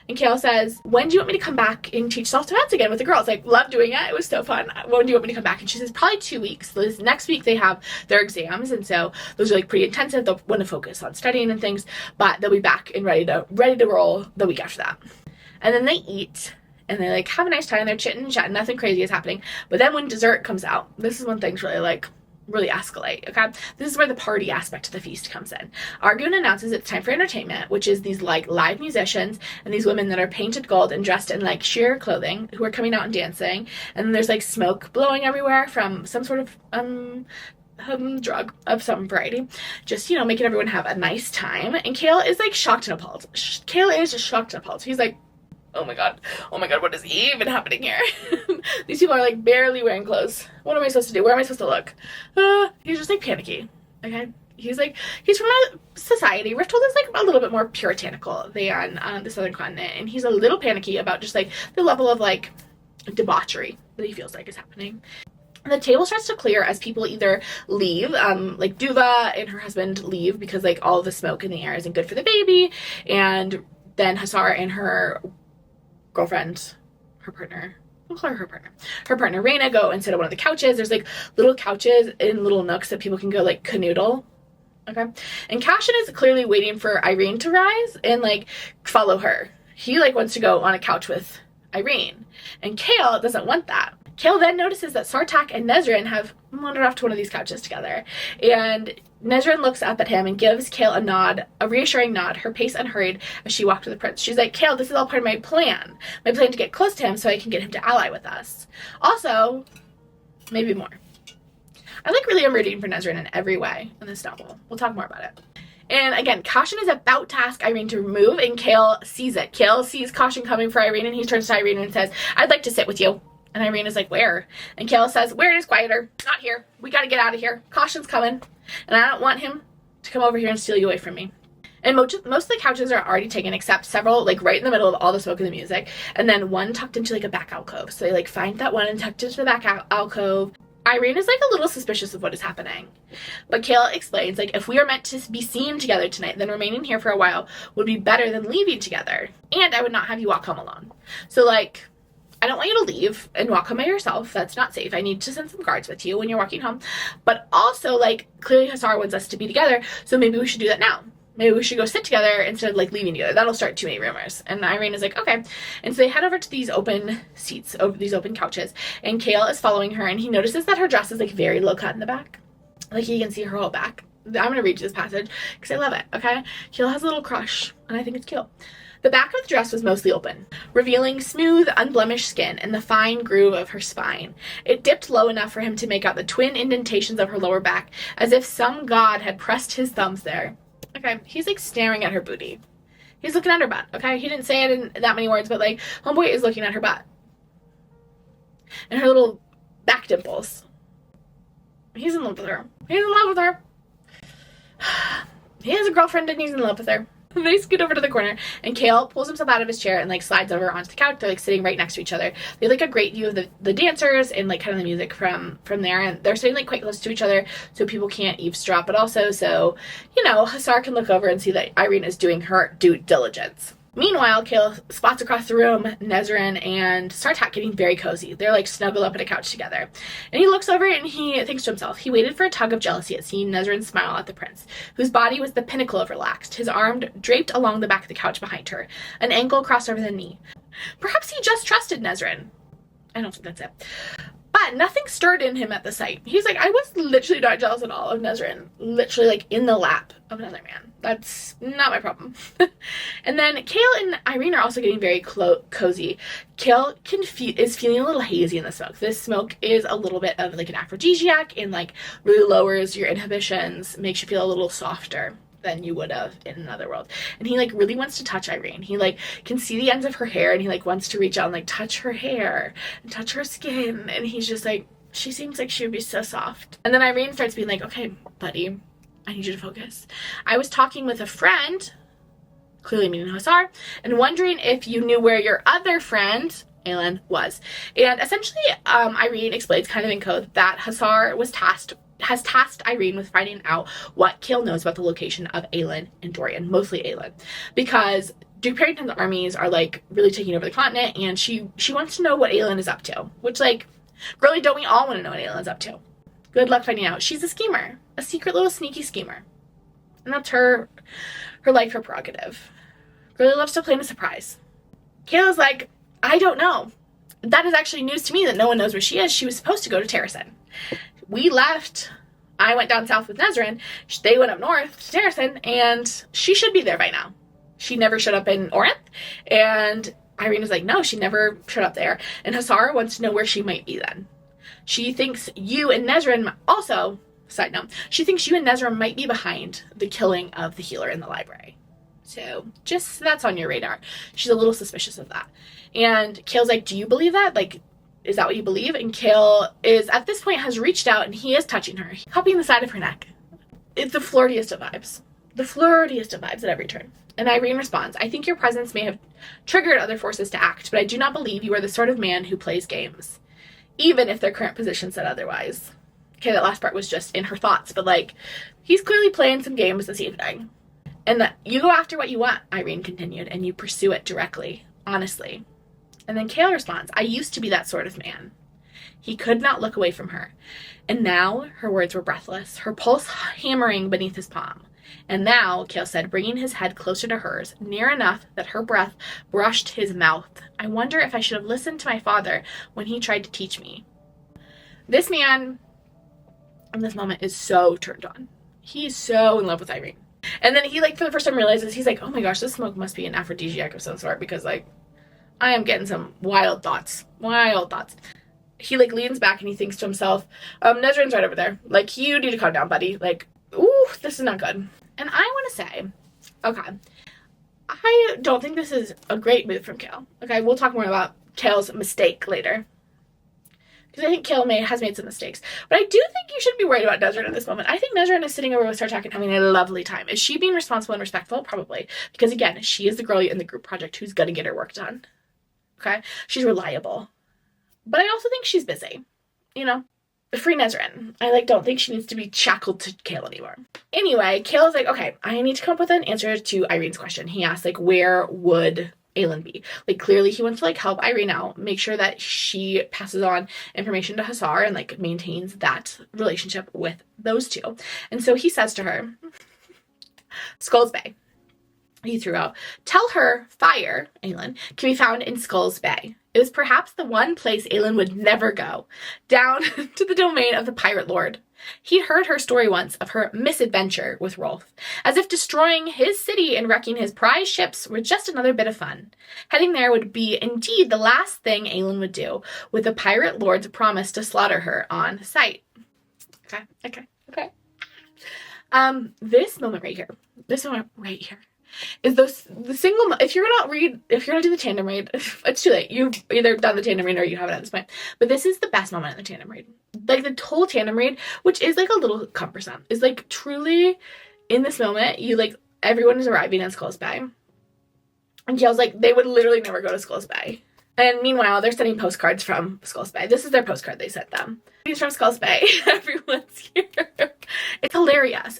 And Chaol says, when do you want me to come back and teach self-defense again with the girls? Like, love doing it. It was so fun. When do you want me to come back? And she says, probably 2 weeks. This next week they have their exams, and so those are like pretty intensive. They'll want to focus on studying and things, but they'll be back and ready to roll the week after that. And then they eat, and they like have a nice time. They're chitting and chatting. Nothing crazy is happening. But then when dessert comes out, this is when things really escalate, okay? This is where the party aspect of the feast comes in. Argun announces it's time for entertainment, which is these like live musicians and these women that are painted gold and dressed in like sheer clothing who are coming out and dancing. And then there's like smoke blowing everywhere from some sort of drug of some variety, just, you know, making everyone have a nice time. And Chaol is like shocked and appalled. Chaol is just shocked and appalled. He's like, oh my god, what is even happening here? These people are like barely wearing clothes. What am I supposed to do? Where am I supposed to look? He's just like panicky, okay? He's from a society. Rifthold is like a little bit more puritanical than the southern continent, and he's a little panicky about just like the level of like debauchery that he feels like is happening. The table starts to clear as people either leave, like Duva and her husband leave because like all the smoke in the air isn't good for the baby, and then Hasar and her girlfriend, her partner, Reyna go and sit on one of the couches. There's like little couches in little nooks that people can go like canoodle, okay? And Cashin is clearly waiting for Yrene to rise and like follow her. He like wants to go on a couch with Yrene, and Chaol doesn't want that. Chaol then notices that Sartak and Nesryn have wandered off to one of these couches together, and Nesryn looks up at him and gives Chaol a nod, a reassuring nod, her pace unhurried as she walked to the prince. She's like, Chaol, this is all part of my plan to get close to him so I can get him to ally with us. Also, maybe more. I like really am rooting for Nesryn in every way in this novel. We'll talk more about it. And again, Cashin is about to ask Yrene to move, and Chaol sees it. Chaol sees Cashin coming for Yrene, and he turns to Yrene and says, I'd like to sit with you. And Yrene is like, where? And Chaol says, where it is quieter. Not here. We gotta get out of here. Cashin's coming. And I don't want him to come over here and steal you away from me. And most of the couches are already taken, except several, like, right in the middle of all the smoke and the music. And then one tucked into, like, a back alcove. So they, like, find that one and tucked into the back alcove. Yrene is, like, a little suspicious of what is happening. But Chaol explains, like, if we are meant to be seen together tonight, then remaining here for a while would be better than leaving together. And I would not have you walk home alone. So, like, I don't want you to leave and walk home by yourself. That's not safe. I need to send some guards with you when you're walking home. But also, like, clearly Hasar wants us to be together, so maybe we should do that now. Maybe we should go sit together instead of, like, leaving together. That'll start too many rumors. And Yrene is like, okay. And so they head over to these open seats, over these open couches, and Chaol is following her, and he notices that her dress is, like, very low cut in the back. Like, he can see her whole back. I'm going to read you this passage because I love it, okay? Chaol has a little crush, and I think it's cute. The back of the dress was mostly open, revealing smooth, unblemished skin and the fine groove of her spine. It dipped low enough for him to make out the twin indentations of her lower back, as if some god had pressed his thumbs there. Okay, he's, like, staring at her booty. He's looking at her butt, okay? He didn't say it in that many words, but, like, homeboy is looking at her butt. And her little back dimples. He's in love with her. He's in love with her. He has a girlfriend and he's in love with her. They scoot over to the corner, and Chaol pulls himself out of his chair and, like, slides over onto the couch. They're, like, sitting right next to each other. They have, like, a great view of the dancers and, like, kind of the music from there, and they're sitting, like, quite close to each other so people can't eavesdrop, but also so, you know, Hasar can look over and see that Yrene is doing her due diligence. Meanwhile, Chaol spots across the room Nesryn and Sartak getting very cozy. They're, like, snuggled up at a couch together. And he looks over and he thinks to himself. He waited for a tug of jealousy at seeing Nesryn smile at the prince, whose body was the pinnacle of relaxed, his arm draped along the back of the couch behind her, an ankle crossed over the knee. Perhaps he just trusted Nesryn. I don't think that's it. But nothing stirred in him at the sight. He's like, I was literally not jealous at all of Nesryn. Literally, like, in the lap of another man. That's not my problem. And then Chaol and Yrene are also getting very cozy. Chaol is feeling a little hazy in the smoke. This smoke is a little bit of, like, an aphrodisiac and, like, really lowers your inhibitions, makes you feel a little softer than you would have in another world. And he, like, really wants to touch Yrene. He, like, can see the ends of her hair, and he, like, wants to reach out and, like, touch her hair and touch her skin. And he's just like, she seems like she would be so soft. And then Yrene starts being like, okay, buddy, I need you to focus. I was talking with a friend, clearly meaning Hasar, and wondering if you knew where your other friend, aelin, was. And essentially, Yrene explains kind of in code that Hasar has tasked Yrene with finding out what Chaol knows about the location of aelin and Dorian, mostly aelin, because Duke Parrington's armies are, like, really taking over the continent, and she wants to know what aelin is up to, which, like, girlie, don't we all want to know what aelin is up to? Good luck finding out. She's a schemer, a secret little sneaky schemer, and that's her life, her prerogative. Girlie loves to play in a surprise. Chaol's like, I don't know. That is actually news to me that no one knows where she is. She was supposed to go to Terrasen. We left. I went down south with Nesryn. They went up north to Terrasen, and she should be there by now. She never showed up in Orinth, and Yrene is like, no, she never showed up there. And Hasar wants to know where she might be then. She thinks you and Nesryn also, side note, she thinks you and Nesryn might be behind the killing of the healer in the library. So just that's on your radar. She's a little suspicious of that. And Chaol's like, do you believe that? Like, is that what you believe? And Chaol is, at this point, has reached out and he is touching her, cupping the side of her neck. It's the flirtiest of vibes. The flirtiest of vibes at every turn. And Yrene responds, I think your presence may have triggered other forces to act, but I do not believe you are the sort of man who plays games, even if their current position said otherwise. Okay, that last part was just in her thoughts, but, like, he's clearly playing some games this evening. And that you go after what you want, Yrene continued, and you pursue it directly, honestly. And then Chaol responds, I used to be that sort of man. He could not look away from her. And now, her words were breathless, her pulse hammering beneath his palm. And now, Chaol said, bringing his head closer to hers, near enough that her breath brushed his mouth, I wonder if I should have listened to my father when he tried to teach me. This man, in this moment, is so turned on. He is so in love with Yrene. And then he, like, for the first time realizes, he's like, oh my gosh, this smoke must be an aphrodisiac of some sort, because, like, I am getting some wild thoughts. Wild thoughts. He, like, leans back and he thinks to himself, Nesryn's right over there. Like, you need to calm down, buddy. Like, ooh, this is not good. And I want to say, okay, I don't think this is a great move from Chaol. Okay, we'll talk more about Chaol's mistake later, because I think Chaol has made some mistakes. But I do think you shouldn't be worried about Nesryn at this moment. I think Nesryn is sitting over with Sartak and having a lovely time. Is she being responsible and respectful? Probably. Because, again, she is the girl in the group project who's going to get her work done. Okay? She's reliable. But I also think she's busy. You know? Free Nesryn. I, like, don't think she needs to be shackled to Chaol anymore. Anyway, Chaol's like, okay, I need to come up with an answer to Irene's question. He asked, like, where would aelin be? Like, clearly he wants to, like, help Yrene out, make sure that she passes on information to Hasar and, like, maintains that relationship with those two. And so he says to her, Skulls Bay. He threw out, tell her fire, aelin, can be found in Skulls Bay. It was perhaps the one place aelin would never go, down to the domain of the pirate lord. He'd heard her story once of her misadventure with Rolf, as if destroying his city and wrecking his prize ships were just another bit of fun. Heading there would be indeed the last thing Aelin would do, with the pirate lord's promise to slaughter her on sight. Okay. This moment right here is the single, if you're gonna do the tandem read, it's too late. You've either done the tandem read or you haven't at this point. But this is the best moment in the tandem read. Like, the whole tandem read, which is like a little cumbersome, is like truly in this moment, everyone is arriving in Skulls Bay. And Chaol's like, they would literally never go to Skulls Bay. And meanwhile, they're sending postcards from Skulls Bay. This is their postcard they sent them. It's from Skulls Bay. Everyone's here. It's hilarious.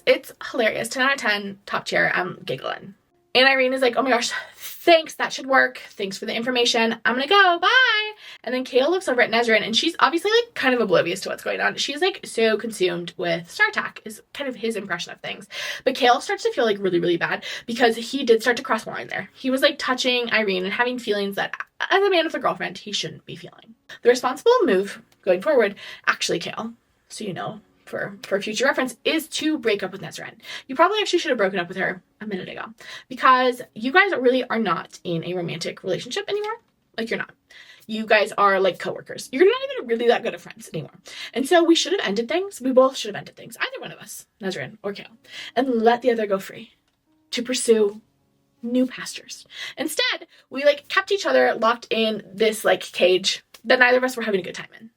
10 out of 10, top tier. I'm giggling. And Yrene is like, oh my gosh, thanks, that should work. Thanks for the information. I'm gonna go, bye. And then Chaol looks over at Nesryn, and she's obviously like kind of oblivious to what's going on. She's like so consumed with StarTAC is kind of his impression of things. But Chaol starts to feel like really, really bad because he did start to cross the line there. He was like touching Yrene and having feelings that as a man with a girlfriend, he shouldn't be feeling. The responsible move going forward, actually, Chaol, so you know, for future reference, is to break up with Nesryn. You probably actually should have broken up with her a minute ago, because you guys really are not in a romantic relationship anymore. Like, you're not. You guys are like coworkers. You're not even really that good of friends anymore. And so we should have ended things. We both should have ended things. Either one of us, Nesryn or Chaol, and let the other go free to pursue new pastures. Instead, we like kept each other locked in this like cage that neither of us were having a good time in.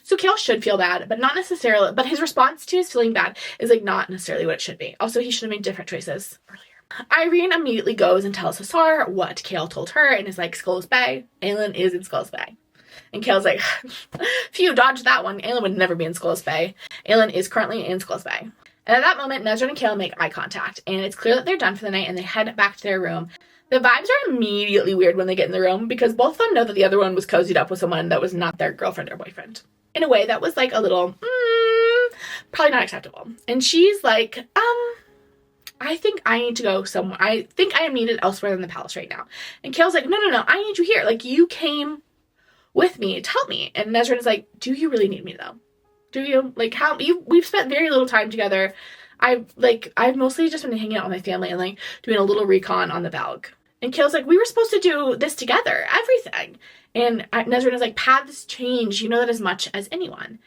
So Chaol should feel bad, but not necessarily, but his response to his feeling bad is like not necessarily what it should be. Also, he should have made different choices earlier. Yrene immediately goes and tells Hasar what Chaol told her and is like, Skulls Bay, Aelin is in Skulls Bay. And Chaol's like, phew, dodged that one. Aelin would never be in Skulls Bay. Aelin is currently in Skulls Bay. And at that moment, Nesryn and Chaol make eye contact, and it's clear that they're done for the night, and they head back to their room. The vibes are immediately weird when they get in the room, because both of them know that the other one was cozied up with someone that was not their girlfriend or boyfriend. In a way that was like a little, probably not acceptable. And she's like, I think I need to go somewhere. I think I am needed elsewhere than the palace right now. And Chaol's like, no, I need you here. Like, you came with me to help me. And Nesryn is like, do you really need me though? Do you? Like, we've spent very little time together. I've mostly just been hanging out with my family and like doing a little recon on the Valg. And Chaol's like, we were supposed to do this together, everything. And Nesryn is like, paths change, you know that as much as anyone.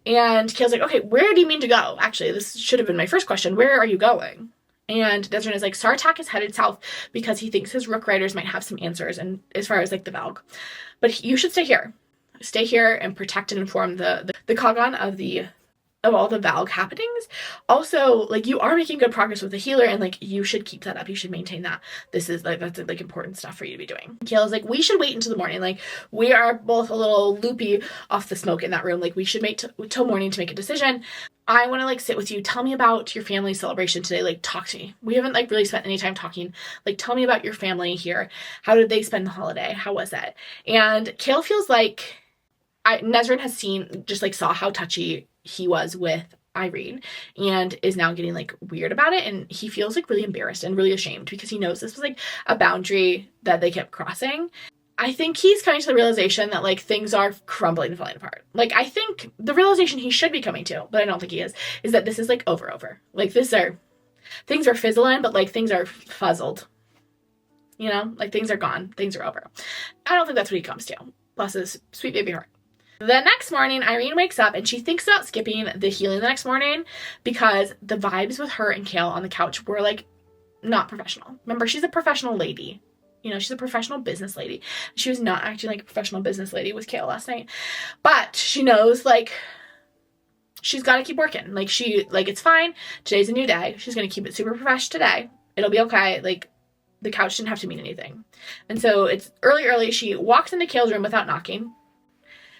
And Chaol's like, okay, where do you mean to go? Actually, this should have been my first question. Where are you going? And Nesryn is like, StarTAC is headed south because he thinks his Rook Riders might have some answers, and as far as like the Valg. But you should stay here. Stay here and protect and inform the Cogon of all the Valg happenings. Also, like, you are making good progress with the healer, and like, you should keep that up. You should maintain that. This is like, that's like important stuff for you to be doing. Chaol's like, we should wait until the morning. Like, we are both a little loopy off the smoke in that room. Like, we should wait till morning to make a decision. I want to like sit with you. Tell me about your family celebration today. Like, talk to me. We haven't like really spent any time talking. Like, tell me about your family here. How did they spend the holiday? How was it? And Chaol feels like Nesryn has saw how touchy he was with Yrene and is now getting like weird about it, and he feels like really embarrassed and really ashamed because he knows this was like a boundary that they kept crossing. I think he's coming to the realization that like things are crumbling and falling apart. Like, I think the realization he should be coming to, but I don't think he is that this is like over. Like, things are fizzling, but like things are fuzzled. You know, like things are gone, things are over. I don't think that's what he comes to. Bless his sweet baby heart. The next morning, Yrene wakes up and she thinks about skipping the healing the next morning because the vibes with her and Chaol on the couch were like not professional. Remember, she's a professional lady. You know, she's a professional business lady. She was not acting like a professional business lady with Chaol last night. But she knows, like, she's got to keep working. Like, it's fine. Today's a new day. She's going to keep it super profesh today. It'll be okay. Like, the couch didn't have to mean anything. And so it's early. She walks into Chaol's room without knocking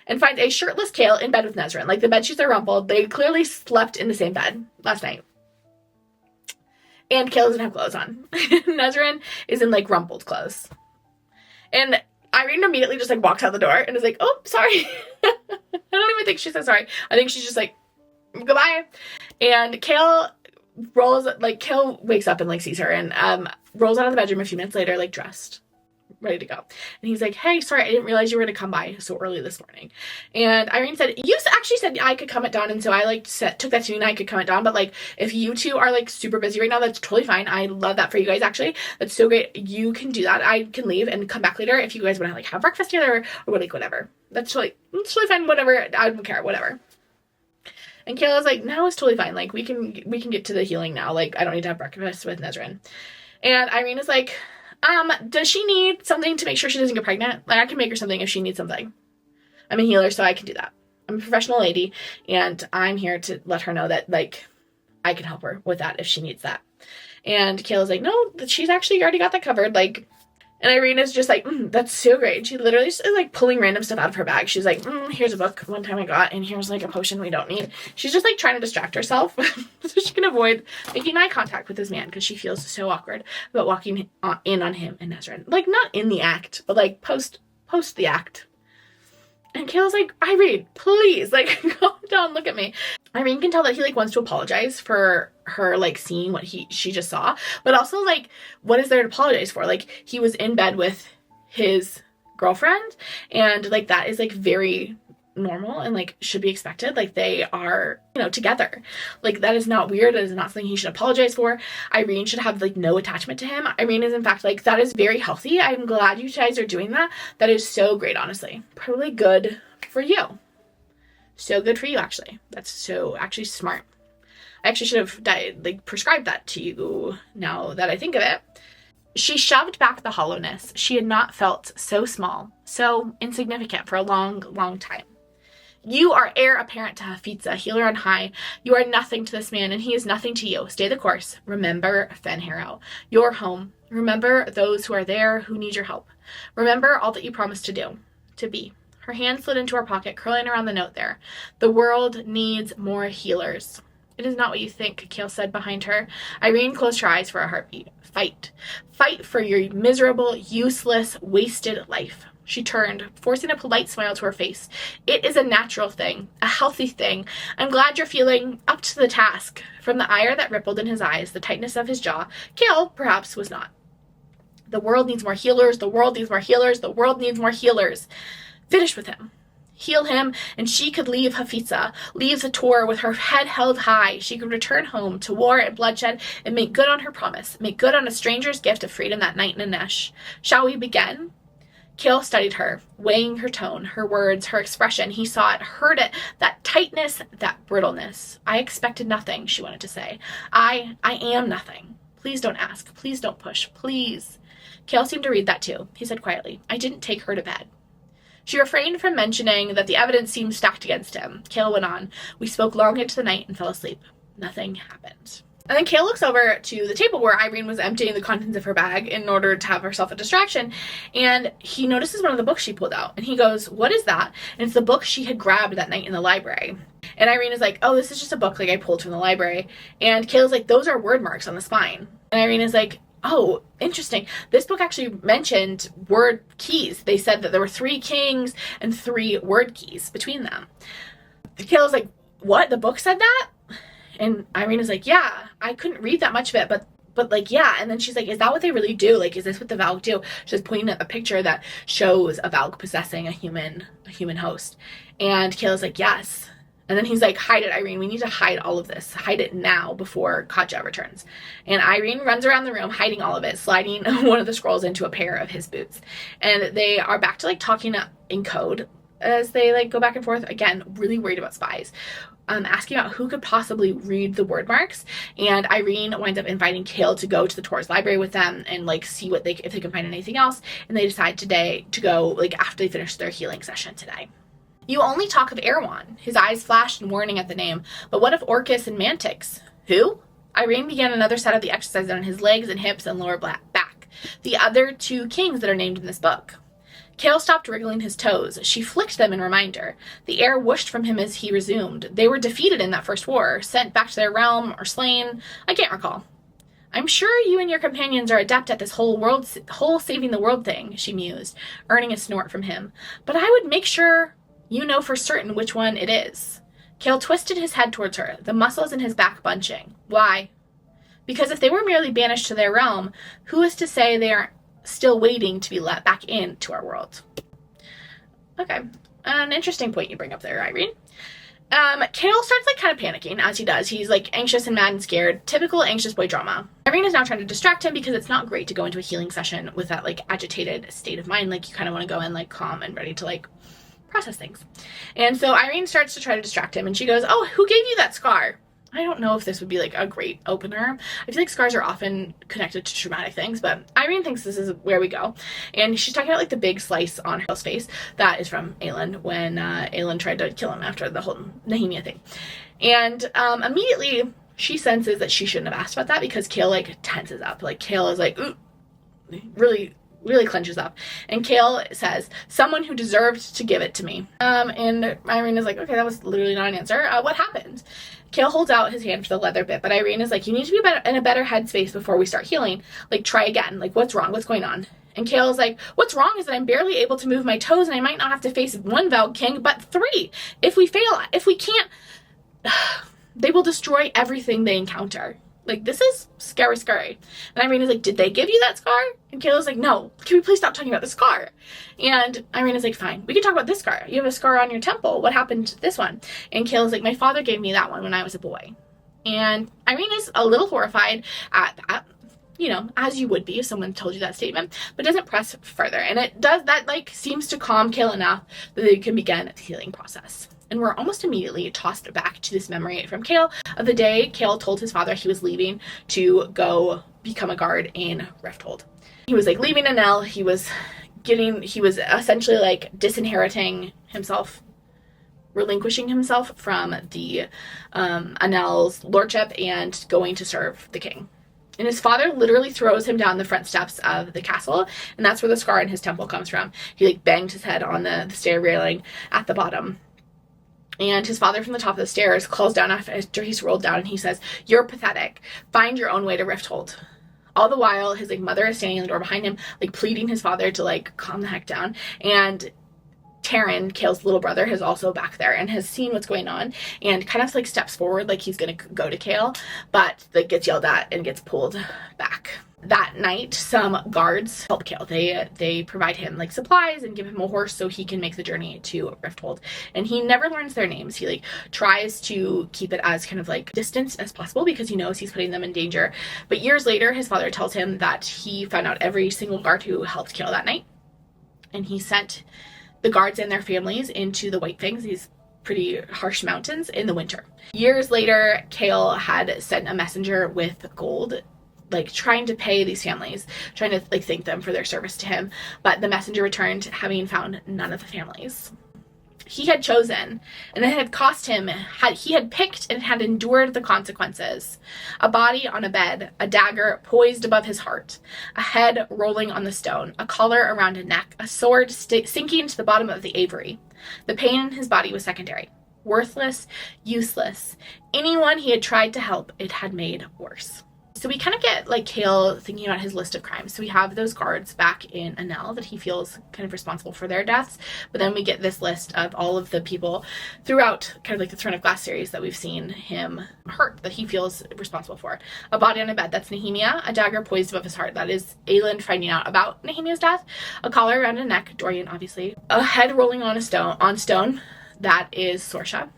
and finds a shirtless Chaol in bed with Nesryn. Like, the bedsheets are rumpled. They clearly slept in the same bed last night. And Chaol doesn't have clothes on. Nesryn is in, like, rumpled clothes. And Yrene immediately just, like, walks out the door and is like, oh, sorry. I don't even think she said sorry. I think she's just like, goodbye. And Chaol wakes up and, like, sees her and rolls out of the bedroom a few minutes later, like, dressed. ready to go. And he's like, hey, sorry, I didn't realize you were going to come by so early this morning. And Yrene said, you actually said I could come at dawn, and so I like took that to mean I could come at dawn, but like if you two are like super busy right now, that's totally fine. I love that for you guys, actually. That's so great. You can do that. I can leave and come back later if you guys want to like have breakfast together or like whatever. That's totally fine, whatever. I don't care, whatever. And Chaol's like, no, it's totally fine. Like we can get to the healing now. Like I don't need to have breakfast with Nesryn. And Yrene is like, does she need something to make sure she doesn't get pregnant? Like, I can make her something if she needs something. I'm a healer, so I can do that. I'm a professional lady, and I'm here to let her know that, like, I can help her with that if she needs that. And Kayla's like, no, she's actually already got that covered, like, and Yrene is just like, that's so great. She literally just is, like, pulling random stuff out of her bag. She's like, here's a book one time I got, and here's, like, a potion we don't need. She's just, like, trying to distract herself so she can avoid making eye contact with this man because she feels so awkward about walking in on him and Nesryn. Like, not in the act, but, like, post the act. And Chaol's like, Yrene, please, like, calm down, look at me. Yrene can tell that he, like, wants to apologize for her, like, seeing what she just saw. But also, like, what is there to apologize for? Like, he was in bed with his girlfriend, and, like, that is, like, very normal and, like, should be expected. Like, they are, you know, together. Like, that is not weird. That is not something he should apologize for. Yrene should have, like, no attachment to him. Yrene is, in fact, like, that is very healthy. I'm glad you guys are doing that. That is so great, honestly. Probably good for you. So good for you, actually. That's so actually smart. I actually should have prescribed that to you now that I think of it. She shoved back the hollowness. She had not felt so small, so insignificant for a long, long time. You are heir apparent to Hafitza, healer on high. You are nothing to this man, and he is nothing to you. Stay the course. Remember Fenharrow, your home. Remember those who are there who need your help. Remember all that you promised to do, to be. Her hand slid into her pocket, curling around the note there. The world needs more healers. It is not what you think, Chaol said behind her. Yrene closed her eyes for a heartbeat. Fight. Fight for your miserable, useless, wasted life. She turned, forcing a polite smile to her face. It is a natural thing, a healthy thing. I'm glad you're feeling up to the task. From the ire that rippled in his eyes, the tightness of his jaw, Chaol perhaps was not. The world needs more healers. The world needs more healers. The world needs more healers. Finish with him. Heal him, and she could leave Hafitza, leave the tour with her head held high. She could return home to war and bloodshed and make good on her promise, make good on a stranger's gift of freedom that night in Anesh. Shall we begin? Chaol studied her, weighing her tone, her words, her expression. He saw it, heard it, that tightness, that brittleness. I expected nothing, she wanted to say. I am nothing. Please don't ask. Please don't push. Please. Chaol seemed to read that too. He said quietly, I didn't take her to bed. She refrained from mentioning that the evidence seemed stacked against him. Chaol went on. We spoke long into the night and fell asleep. Nothing happened. And then Chaol looks over to the table where Yrene was emptying the contents of her bag in order to have herself a distraction, and he notices one of the books she pulled out, and he goes, what is that? And it's the book she had grabbed that night in the library. And Yrene is like, oh, this is just a book like I pulled from the library. And Chaol's like, those are word marks on the spine. And Yrene is like, oh, interesting. This book actually mentioned word keys. They said that there were 3 kings and 3 word keys between them. Chaol's like, what? The book said that? And Yrene is like, yeah, I couldn't read that much of it, but like, yeah. And then she's like, is that what they really do? Like, is this what the Valg do? She's pointing at a picture that shows a Valg possessing a human host. And Chaol's like, yes. And then he's like, hide it, Yrene. We need to hide all of this. Hide it now before Katja returns. And Yrene runs around the room, hiding all of it, sliding one of the scrolls into a pair of his boots. And they are back to, like, talking in code as they, like, go back and forth. Again, really worried about spies. Asking about who could possibly read the word marks. And Yrene winds up inviting Chaol to go to the Taur's library with them and, like, see if they can find anything else. And they decide today to go, like, after they finish their healing session today. You only talk of Erewhon. His eyes flashed in warning at the name. But what of Orcus and Mantix? Who? Yrene began another set of the exercises on his legs and hips and lower back. The other 2 kings that are named in this book. Chaol stopped wriggling his toes. She flicked them in reminder. The air whooshed from him as he resumed. They were defeated in that first war, sent back to their realm, or slain. I can't recall. I'm sure you and your companions are adept at this whole saving the world thing, she mused, earning a snort from him. But I would make sure you know for certain which one it is. Chaol twisted his head towards her, the muscles in his back bunching. Why? Because if they were merely banished to their realm, who is to say they aren't still waiting to be let back into our world. Okay, an interesting point you bring up there, Yrene. Chaol starts like kind of panicking, as he does. He's like anxious and mad and scared. Typical anxious boy drama. Yrene is now trying to distract him because it's not great to go into a healing session with that like agitated state of mind. Like you kind of want to go in like calm and ready to like process things. And so Yrene starts to try to distract him, and she goes, "Oh, who gave you that scar?" I don't know if this would be like a great opener. I feel like scars are often connected to traumatic things, but Yrene thinks this is where we go. And she's talking about like the big slice on her face that is from aelin when aelin tried to kill him after the whole Nehemia thing. And immediately she senses that she shouldn't have asked about that because Chaol like tenses up. Like Chaol is like, ooh, really clenches up. And Chaol says, "Someone who deserved to give it to me." And Yrene is like, okay, that was literally not an answer. What happened? Chaol holds out his hand for the leather bit, but Yrene is like, you need to be in a better headspace before we start healing. Like, try again. Like, what's wrong? What's going on? And Chaol is like, what's wrong is that I'm barely able to move my toes, and I might not have to face one Valg king, but 3. If we fail, if we can't, they will destroy everything they encounter. Like, this is scary. And Yrene is like, did they give you that scar? And Chaol's like, no, can we please stop talking about the scar? And Yrene is like, fine, we can talk about this scar. You have a scar on your temple. What happened to this one? And Chaol's like, my father gave me that one when I was a boy. And Yrene is a little horrified at that, you know, as you would be if someone told you that statement, but doesn't press further. And it does, that like seems to calm Chaol enough that they can begin the healing process. And we're almost immediately tossed back to this memory from Chaol of the day Chaol told his father he was leaving to go become a guard in Rifthold. He was like leaving Enel. He was essentially like disinheriting himself, relinquishing himself from the Enel's lordship and going to serve the king. And his father literally throws him down the front steps of the castle, and that's where the scar in his temple comes from. He like banged his head on the stair railing at the bottom. And his father from the top of the stairs calls down after he's rolled down, and he says, "You're pathetic. Find your own way to Rifthold." All the while, his like mother is standing in the door behind him, like pleading his father to like calm the heck down. And Taran, Chaol's little brother, is also back there and has seen what's going on and kind of like steps forward like he's gonna go to Chaol, but like gets yelled at and gets pulled back. That night, some guards help Chaol. They provide him like supplies and give him a horse so he can make the journey to Rifthold. And he never learns their names. He like tries to keep it as kind of like distant as possible because he knows he's putting them in danger. But years later, his father tells him that he found out every single guard who helped Chaol that night, and he sent the guards and their families into the White Fangs, these pretty harsh mountains, in the winter. Years later, Chaol had sent a messenger with gold, like trying to pay these families, trying to like thank them for their service to him, but the messenger returned having found none of the families he had chosen, and it had cost him, he had picked and had endured the consequences. A body on a bed, a dagger poised above his heart, a head rolling on the stone, a collar around a neck, a sword sinking to the bottom of the Avery. The pain in his body was secondary. Worthless, useless. Anyone he had tried to help, it had made worse. So we kind of get like Chaol thinking about his list of crimes. So we have those guards back in Enel that he feels kind of responsible for their deaths. But then we get this list of all of the people throughout kind of like the Throne of Glass series that we've seen him hurt that he feels responsible for. A body on a bed, that's Nehemia. A dagger poised above his heart, that is aelin finding out about Nehemia's death. A collar around a neck, Dorian obviously. A head rolling on stone, that is Sorsha.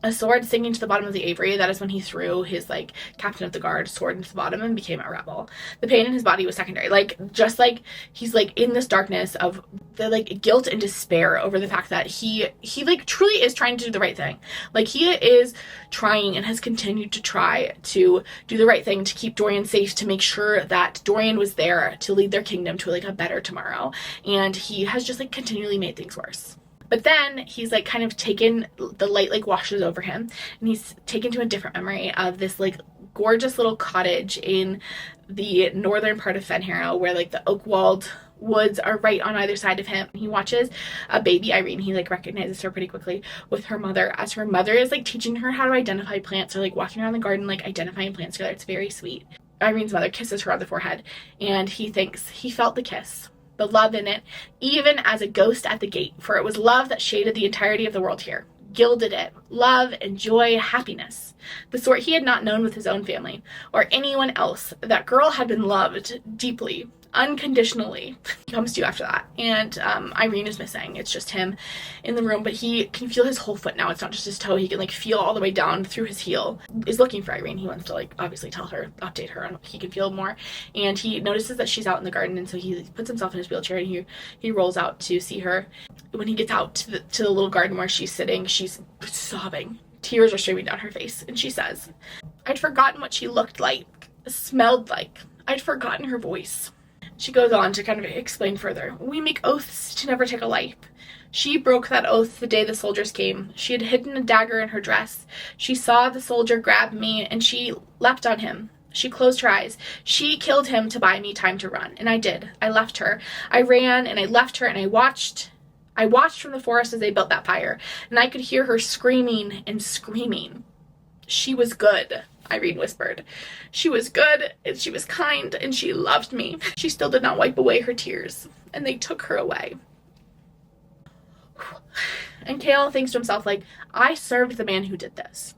A sword sinking to the bottom of the Avery, that is when he threw his like captain of the guard sword into the bottom and became a rebel. The pain in his body was secondary. Like just like he's like in this darkness of the like guilt and despair over the fact that he like truly is trying to do the right thing. Like he is trying and has continued to try to do the right thing to keep Dorian safe, to make sure that Dorian was there to lead their kingdom to like a better tomorrow. And he has just like continually made things worse. But then he's like kind of taken, the light like washes over him, and he's taken to a different memory of this like gorgeous little cottage in the northern part of Fenharrow where like the oak walled woods are right on either side of him. He watches a baby Yrene, he like recognizes her pretty quickly, with her mother, as her mother is like teaching her how to identify plants, or like walking around the garden like identifying plants together. It's very sweet. Yrene's mother kisses her on the forehead, and he thinks he felt the kiss, the love in it, even as a ghost at the gate, for it was love that shaded the entirety of the world here, gilded it, love and joy, happiness, the sort he had not known with his own family, or anyone else. That girl had been loved deeply, unconditionally. He comes to you after that, and Yrene is missing. It's just him in the room, but he can feel his whole foot now. It's not just his toe. He can like feel all the way down through his heel. He's looking for Yrene. He wants to like obviously tell her, update her on what he can feel more, and he notices that she's out in the garden, and so he puts himself in his wheelchair and he rolls out to see her. When he gets out to the little garden where she's sitting, she's sobbing. Tears are streaming down her face, and she says, "I'd forgotten what she looked like, smelled like. I'd forgotten her voice." She goes on to kind of explain further. "We make oaths to never take a life. She broke that oath the day the soldiers came. She had hidden a dagger in her dress. She saw the soldier grab me, and she leapt on him. She closed her eyes. She killed him to buy me time to run. And I did. I left her. I ran, and I left her, and I watched from the forest as they built that fire, and I could hear her screaming and screaming. She was good," Yrene whispered. "She was good, and she was kind, and she loved me. She still did not wipe away her tears, and they took her away." And Chaol thinks to himself, like, I served the man who did this.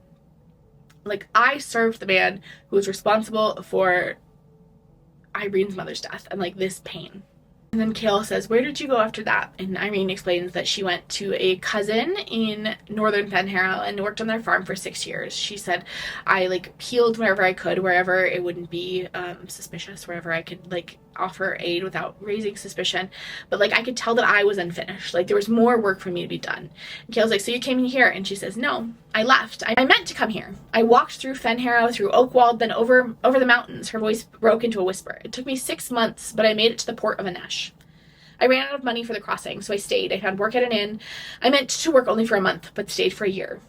Like, I served the man who was responsible for Irene's mother's death and, like, this pain. And then Chaol says, "Where did you go after that?" And Yrene explains that she went to a cousin in northern Fenharrow and worked on their farm for 6 years. She said, "I like peeled wherever I could, wherever it wouldn't be suspicious, wherever I could like offer aid without raising suspicion. But like I could tell that I was unfinished. Like there was more work for me to be done." And Chaol's like, "So you came in here?" And she says, "No, I left. I meant to come here. I walked through Fenharrow, through Oakwald, then over the mountains." Her voice broke into a whisper. "It took me 6 months, but I made it to the port of Anesh. I ran out of money for the crossing, so I stayed. I found work at an inn. I meant to work only for a month, but stayed for a year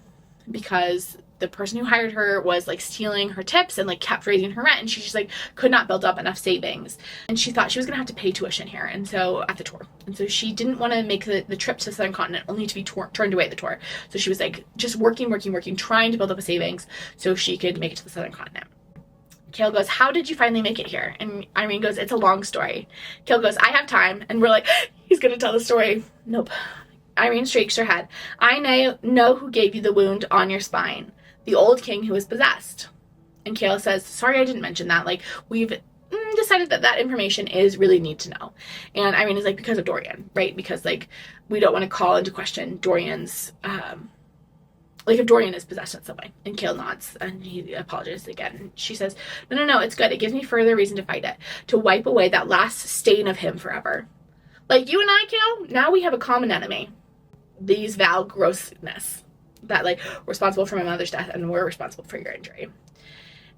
because the person who hired her was like stealing her tips and like kept raising her rent, and she just like could not build up enough savings, and she thought she was gonna have to pay tuition here, and so at the tour, and so she didn't want to make the trip to the southern continent only to be turned away at the tour. So she was like just working, trying to build up a savings so she could make it to the southern continent." Chaol goes, "How did you finally make it here?" And Yrene goes, "It's a long story." Chaol goes, "I have time." And we're like, he's gonna tell the story. Nope. Yrene shakes her head. "I know who gave you the wound on your spine. The old king who was possessed." And Chaol says, "Sorry, I didn't mention that. Like, we've decided that information is really need to know." And Yrene is like, "Because of Dorian, right? Because, like, we don't want to call into question Dorian's, like, if Dorian is possessed in some way." And Chaol nods, and he apologizes again. And she says, No, it's good. It gives me further reason to fight it. To wipe away that last stain of him forever. Like, you and I, Chaol, now we have a common enemy. These Valg grossness. That, like, we're responsible for my mother's death, and we're responsible for your injury."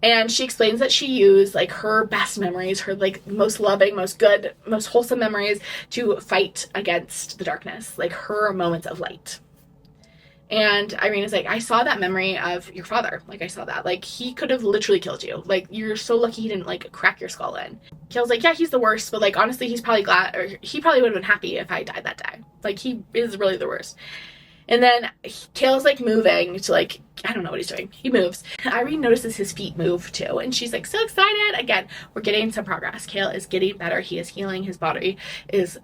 And she explains that she used, like, her best memories, her, like, most loving, most good, most wholesome memories to fight against the darkness. Like, her moments of light. And Yrene is like, "I saw that memory of your father. Like, I saw that. Like, he could have literally killed you. Like, you're so lucky he didn't, like, crack your skull in." Chaol's like, "Yeah, he's the worst, but, like, honestly, he's probably glad, or he probably would have been happy if I died that day. Like, he is really the worst." And then Chaol's, like, moving to, like, I don't know what he's doing. He moves. Yrene notices his feet move, too, and she's, like, so excited. Again, we're getting some progress. Chaol is getting better. He is healing. His body is,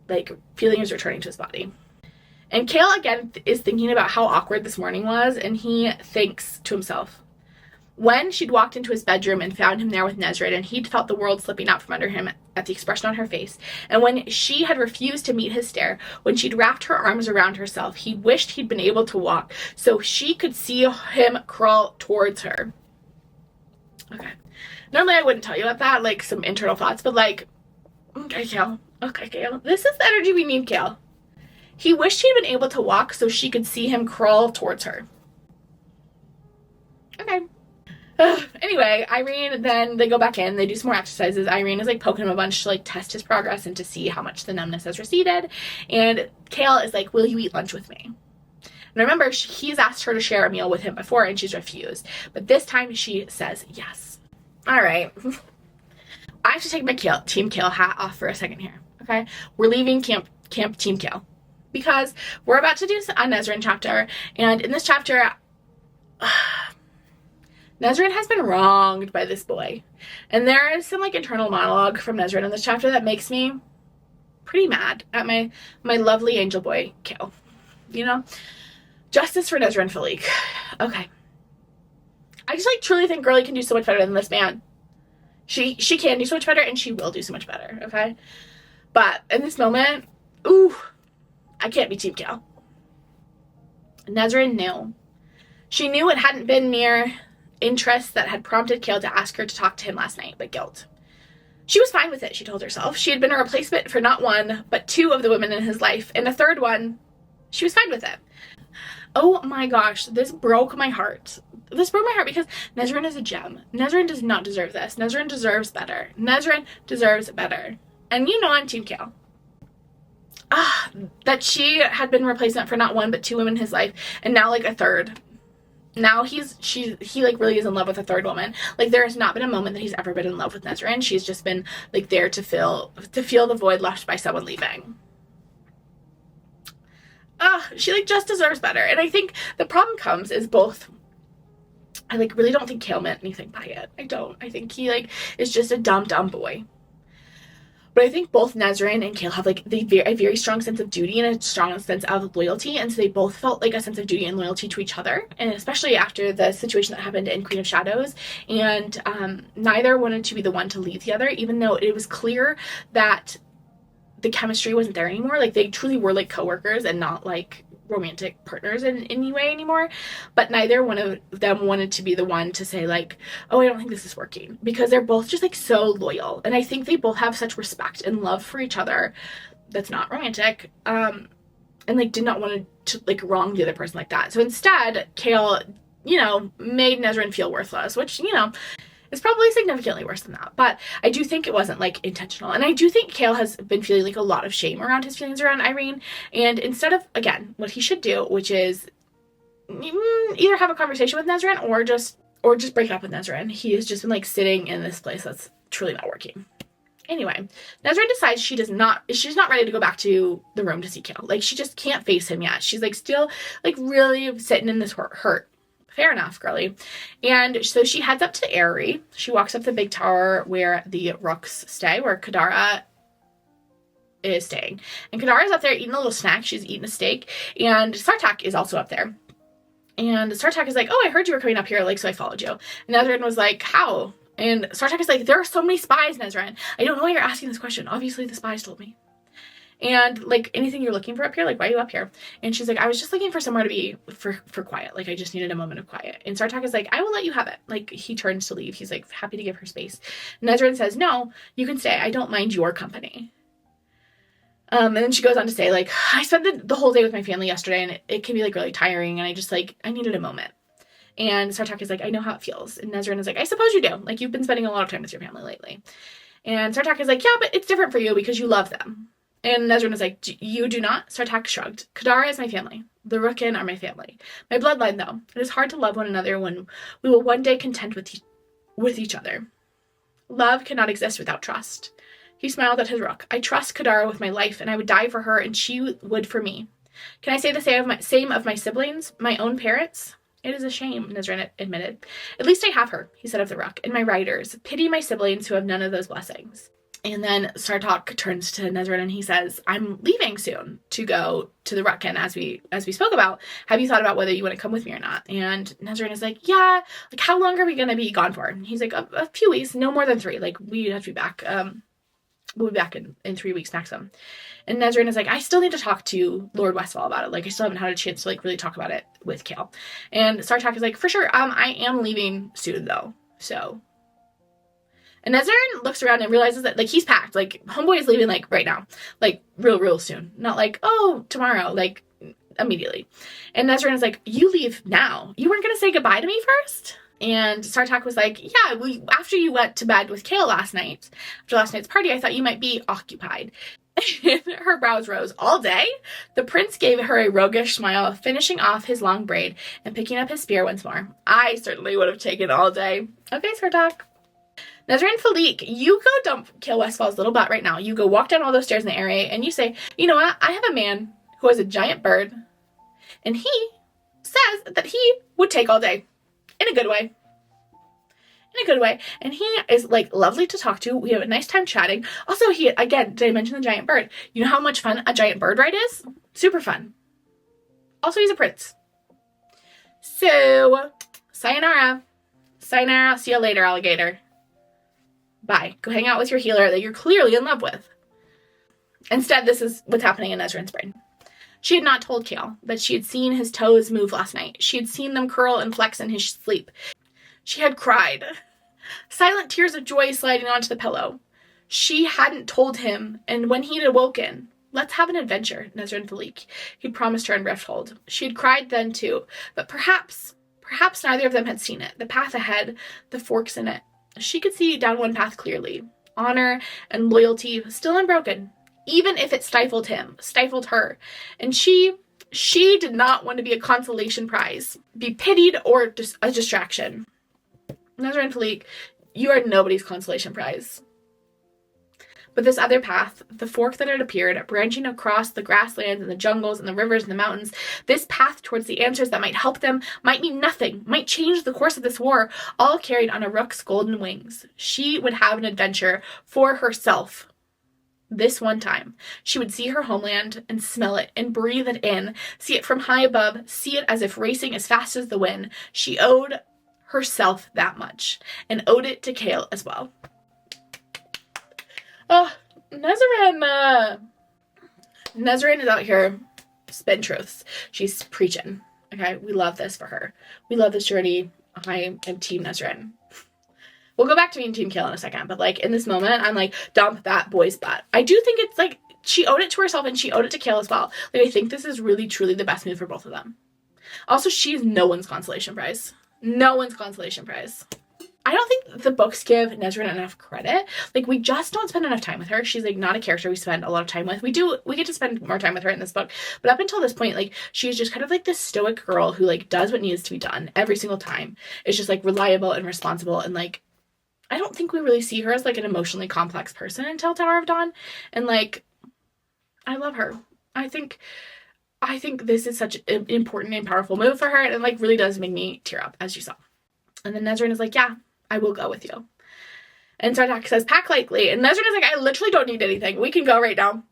like, feeling is returning to his body. And Chaol, again, is thinking about how awkward this morning was, and he thinks to himself, when she'd walked into his bedroom and found him there with Nesryn, and he'd felt the world slipping out from under him at the expression on her face, and when she had refused to meet his stare, when she'd wrapped her arms around herself, he wished he'd been able to walk so she could see him crawl towards her. Okay. Normally I wouldn't tell you about that, like, some internal thoughts, but, like, okay, Chaol. Okay, Chaol. This is the energy we need, Chaol. He wished he'd been able to walk so she could see him crawl towards her. Okay. Anyway, Yrene, then they go back in, they do some more exercises. Yrene is like poking him a bunch to like test his progress and to see how much the numbness has receded. And Chaol is like, "Will you eat lunch with me?" And remember, he's asked her to share a meal with him before and she's refused. But this time she says yes. All right. I have to take my Team Chaol hat off for a second here. Okay. We're leaving Camp Team Chaol because we're about to do a Nesryn chapter. And in this chapter, Nesryn has been wronged by this boy. And there is some like internal monologue from Nesryn in this chapter that makes me pretty mad at my lovely angel boy, Chaol. You know? Justice for Nesryn Philique. Okay. I just like truly think Girlie can do so much better than this man. She can do so much better, and she will do so much better, okay? But in this moment, ooh, I can't be Team Chaol. Nesryn knew. She knew it hadn't been mere interest that had prompted Chaol to ask her to talk to him last night, but guilt. She was fine with it, she told herself. She had been a replacement for not one, but two of the women in his life, and a third one, she was fine with it. Oh my gosh, this broke my heart. This broke my heart because Nesryn is a gem. Nesryn does not deserve this. Nesryn deserves better. Nesryn deserves better. And you know I'm Team Chaol. That she had been a replacement for not one, but two women in his life, and now, like, a third. Now he like really is in love with a third woman. Like, there has not been a moment that he's ever been in love with Nesryn. She's just been like there to feel the void left by someone leaving. She like just deserves better. And I think the problem comes is both. I like really don't think Chaol meant anything by it. I don't. I think he like is just a dumb boy. But I think both Nesryn and Chaol have like a very strong sense of duty and a strong sense of loyalty, and so they both felt like a sense of duty and loyalty to each other, and especially after the situation that happened in Queen of Shadows, and neither wanted to be the one to leave the other, even though it was clear that the chemistry wasn't there anymore. Like, they truly were like co-workers and not like romantic partners in any way anymore, but neither one of them wanted to be the one to say like, oh, I don't think this is working, because they're both just like so loyal, and I think they both have such respect and love for each other that's not romantic, and like did not want to like wrong the other person like that. So instead, Chaol, you know, made Nesryn feel worthless, which, you know, is probably significantly worse than that. But I do think it wasn't like intentional. And I do think Chaol has been feeling like a lot of shame around his feelings around Yrene. And instead of, again, what he should do, which is either have a conversation with Nesryn or just break up with Nesryn, he has just been like sitting in this place that's truly not working. Anyway, Nesryn decides she's not ready to go back to the room to see Chaol. Like, she just can't face him yet. She's like still like really sitting in this hurt. Fair enough, girly. And so she heads up to the Eyrie. She walks up the big tower where the Rooks stay, where Kadara is staying. And Kadara is up there eating a little snack. She's eating a steak. And Sartaq is also up there. And Sartaq is like, oh, I heard you were coming up here, like, so I followed you. And Nesryn was like, how? And Sartaq is like, there are so many spies, Nesryn. I don't know why you're asking this question. Obviously, the spies told me. And, like, anything you're looking for up here? Like, why are you up here? And she's like, I was just looking for somewhere to be for quiet. Like, I just needed a moment of quiet. And Sartaq is like, I will let you have it. Like, he turns to leave. He's, like, happy to give her space. Nesryn says, no, you can stay. I don't mind your company. And then she goes on to say, like, I spent the whole day with my family yesterday, and it can be, like, really tiring, and I just, like, I needed a moment. And Sartaq is like, I know how it feels. And Nesryn is like, I suppose you do. Like, you've been spending a lot of time with your family lately. And Sartaq is like, yeah, but it's different for you because you love them. And Nesryn is like, you do not? Sartaq shrugged. Kadara is my family. The Rookin are my family. My bloodline, though. It is hard to love one another when we will one day contend with each other. Love cannot exist without trust. He smiled at his Rook. I trust Kadara with my life, and I would die for her, and she would for me. Can I say the same of my siblings, my own parents? It is a shame, Nesryn admitted. At least I have her, he said of the Rook, and my riders. Pity my siblings who have none of those blessings. And then Sartaq turns to Nesryn and he says, I'm leaving soon to go to the Rookin, as we spoke about. Have you thought about whether you want to come with me or not? And Nesryn is like, yeah, like, how long are we going to be gone for? And he's like, a few weeks, no more than 3. Like, we have to be back. We'll be back in 3 weeks maximum. And Nesryn is like, I still need to talk to Lord Westfall about it. Like, I still haven't had a chance to, like, really talk about it with Chaol. And Sartaq is like, for sure, I am leaving soon, though. So... And Nesryn looks around and realizes that, like, he's packed. Like, homeboy is leaving, like, right now. Like, real soon. Not like, oh, tomorrow. Like, immediately. And Nesryn is like, you leave now. You weren't going to say goodbye to me first? And Sartaq was like, yeah, after you went to bed with Chaol last night, after last night's party, I thought you might be occupied. And her brows rose. All day? The prince gave her a roguish smile, finishing off his long braid and picking up his spear once more. I certainly would have taken all day. Okay, Sartaq. Nesryn Falik, you go dump Chaol Westfall's little butt right now. You go walk down all those stairs in the area and you say, you know what? I have a man who has a giant bird and he says that he would take all day. In a good way. In a good way. And he is, like, lovely to talk to. We have a nice time chatting. Also, again, did I mention the giant bird? You know how much fun a giant bird ride is? Super fun. Also, he's a prince. So, sayonara. Sayonara. See you later, alligator. Bye. Go hang out with your healer that you're clearly in love with. Instead, this is what's happening in Nesryn's brain. She had not told Chaol that she had seen his toes move last night. She had seen them curl and flex in his sleep. She had cried. Silent tears of joy sliding onto the pillow. She hadn't told him, and when he'd awoken, let's have an adventure, Nesryn Valg. He'd promised her in Rifthold. She had cried then too, but perhaps neither of them had seen it. The path ahead, the forks in it. She could see down one path clearly. Honor and loyalty still unbroken, even if it stifled him, stifled her. And she did not want to be a consolation prize, be pitied or just a distraction. Nesryn Valg, you are nobody's consolation prize. But this other path, the fork that had appeared, branching across the grasslands and the jungles and the rivers and the mountains, this path towards the answers that might help them, might mean nothing, might change the course of this war, all carried on a rook's golden wings. She would have an adventure for herself. This one time, she would see her homeland and smell it and breathe it in, see it from high above, see it as if racing as fast as the wind. She owed herself that much, and owed it to Chaol as well. Oh, Nesryn is out here spitting truths. She's preaching. Okay, we love this for her. We love this journey. I am Team Nesryn. We'll go back to being Team Chaol in a second, but like in this moment, I'm like, dump that boy's butt. I do think it's like she owed it to herself and she owed it to Chaol as well. Like I think this is really truly the best move for both of them. Also, she's no one's consolation prize. No one's consolation prize. I don't think the books give Nesryn enough credit. Like, we just don't spend enough time with her. She's, like, not a character we spend a lot of time with. We get to spend more time with her in this book. But up until this point, like, she's just kind of, like, this stoic girl who, like, does what needs to be done every single time. Is just, like, reliable and responsible. And, like, I don't think we really see her as, like, an emotionally complex person until Tower of Dawn. And, like, I love her. I think this is such an important and powerful move for her. And it, like, really does make me tear up, as you saw. And then Nesryn is like, yeah, I will go with you. And Sartaq says, pack lightly. And Nesryn is like, I literally don't need anything. We can go right now.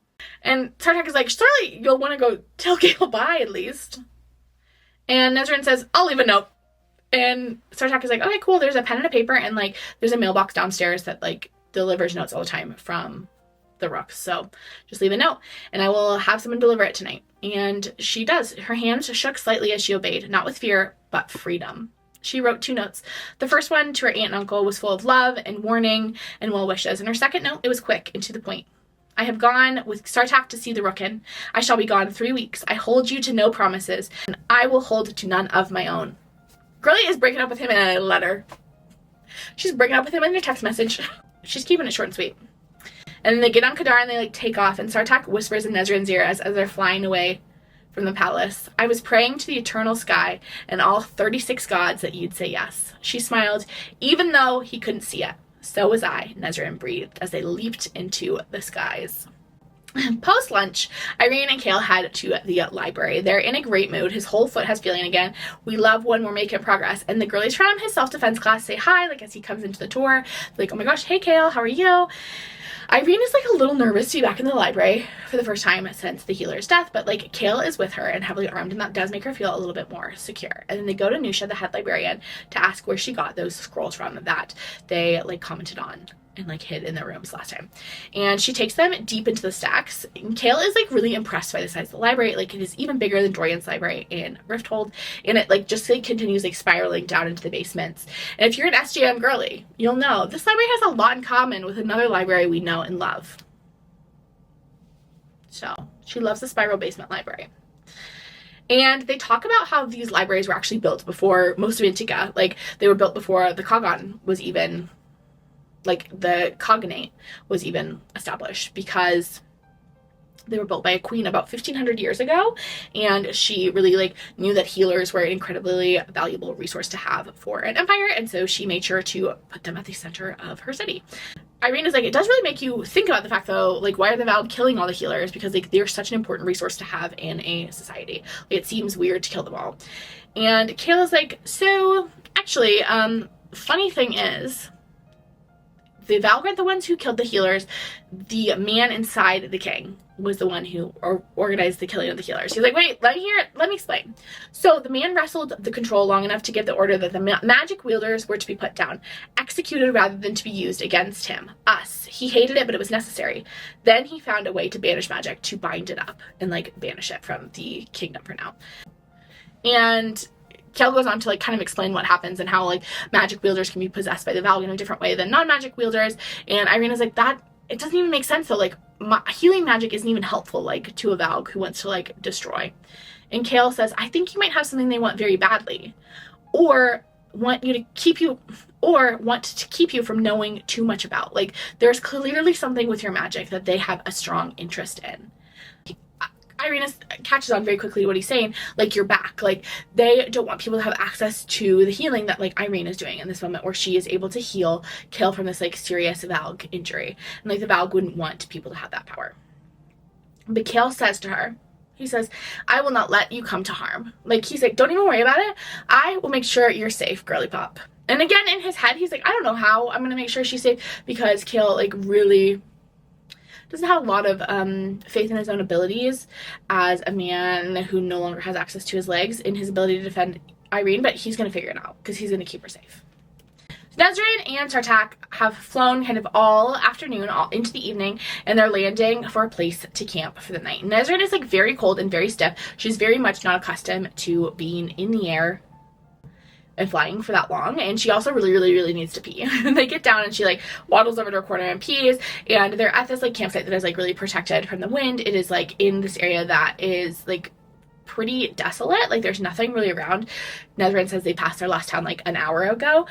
And Sartaq is like, surely you'll want to go tell Chaol bye at least. And Nesryn says, I'll leave a note. And Sartaq is like, okay, cool. There's a pen and a paper. And like, there's a mailbox downstairs that like delivers notes all the time from the rooks. So just leave a note and I will have someone deliver it tonight. And she does. Her hands shook slightly as she obeyed, not with fear, but freedom. She wrote 2 notes. The first one to her aunt and uncle was full of love and warning and well wishes. And her second note, it was quick and to the point. I have gone with Sartaq to see the Rookin. I shall be gone 3 weeks. I hold you to no promises, and I will hold to none of my own. Girlie is breaking up with him in a letter. She's breaking up with him in a text message. She's keeping it short and sweet. And then they get on Kadar and they like take off, and Sartaq whispers in Nesryn's ear as they're flying away from the palace. I was praying to the eternal sky and all 36 gods that you'd say yes. She smiled, even though he couldn't see it. So was I, Nesryn breathed as they leaped into the skies. Post-lunch, Yrene and Chaol head to the library. They're in a great mood. His whole foot has feeling again. We love when we're making progress. And the girlies from his self-defense class say hi, like as he comes into the tour. Like, oh my gosh, hey Chaol, how are you? Yrene is like a little nervous to be back in the library for the first time since the healer's death, but like Chaol is with her and heavily armed, and that does make her feel a little bit more secure. And then they go to Nusha, the head librarian, to ask where she got those scrolls from that they like commented on and like hid in their rooms last time. And she takes them deep into the stacks. And Chaol is like really impressed by the size of the library. Like it is even bigger than Dorian's library in Rifthold, and it like just like continues like spiraling down into the basements. And if you're an SJM girly, you'll know this library has a lot in common with another library we know and love. So she loves the spiral basement library. And they talk about how these libraries were actually built before most of Antica. Like they were built before the Cogon was even like the cognate was even established, because they were built by a queen about 1500 years ago, and she really like knew that healers were an incredibly valuable resource to have for an empire, and so she made sure to put them at the center of her city. Yrene is like, it does really make you think about the fact though, like why are the Valg killing all the healers, because like they're such an important resource to have in a society. Like, it seems weird to kill them all. And Chaol is like, so actually funny thing is, the Valg aren't the ones who killed the healers. The man inside the king was the one who organized the killing of the healers. He's like, wait, let me explain. So the man wrestled the control long enough to give the order that the magic wielders were to be put down, executed rather than to be used against him, us. He hated it, but it was necessary. Then he found a way to banish magic, to bind it up and like banish it from the kingdom for now. And Chaol goes on to like kind of explain what happens and how like magic wielders can be possessed by the Valg in a different way than non-magic wielders. And Yrene is like, that, it doesn't even make sense though. Like healing magic isn't even helpful like to a Valg who wants to like destroy. And Chaol says, I think you might have something they want very badly, or want to keep you from knowing too much about. Like there's clearly something with your magic that they have a strong interest in. Yrene catches on very quickly what he's saying, like you're back. Like they don't want people to have access to the healing that like Yrene is doing in this moment where she is able to heal Chaol from this like serious Valg injury. And like the Valg wouldn't want people to have that power. But Chaol says to her, he says, I will not let you come to harm. Like he's like, don't even worry about it. I will make sure you're safe, girly pop. And again, in his head, he's like, I don't know how I'm going to make sure she's safe, because Chaol like really doesn't have a lot of faith in his own abilities as a man who no longer has access to his legs, in his ability to defend Yrene, but he's going to figure it out because he's going to keep her safe. So Nesryn and Sartaq have flown kind of all afternoon, all into the evening, and they're landing for a place to camp for the night. Nesryn is like very cold and very stiff. She's very much not accustomed to being in the air and flying for that long, and she also really needs to pee. They get down and she like waddles over to a corner and pees, and they're at this like campsite that is like really protected from the wind. It is like in this area that is like pretty desolate, like there's nothing really around. Nesryn says they passed their last town like an hour ago.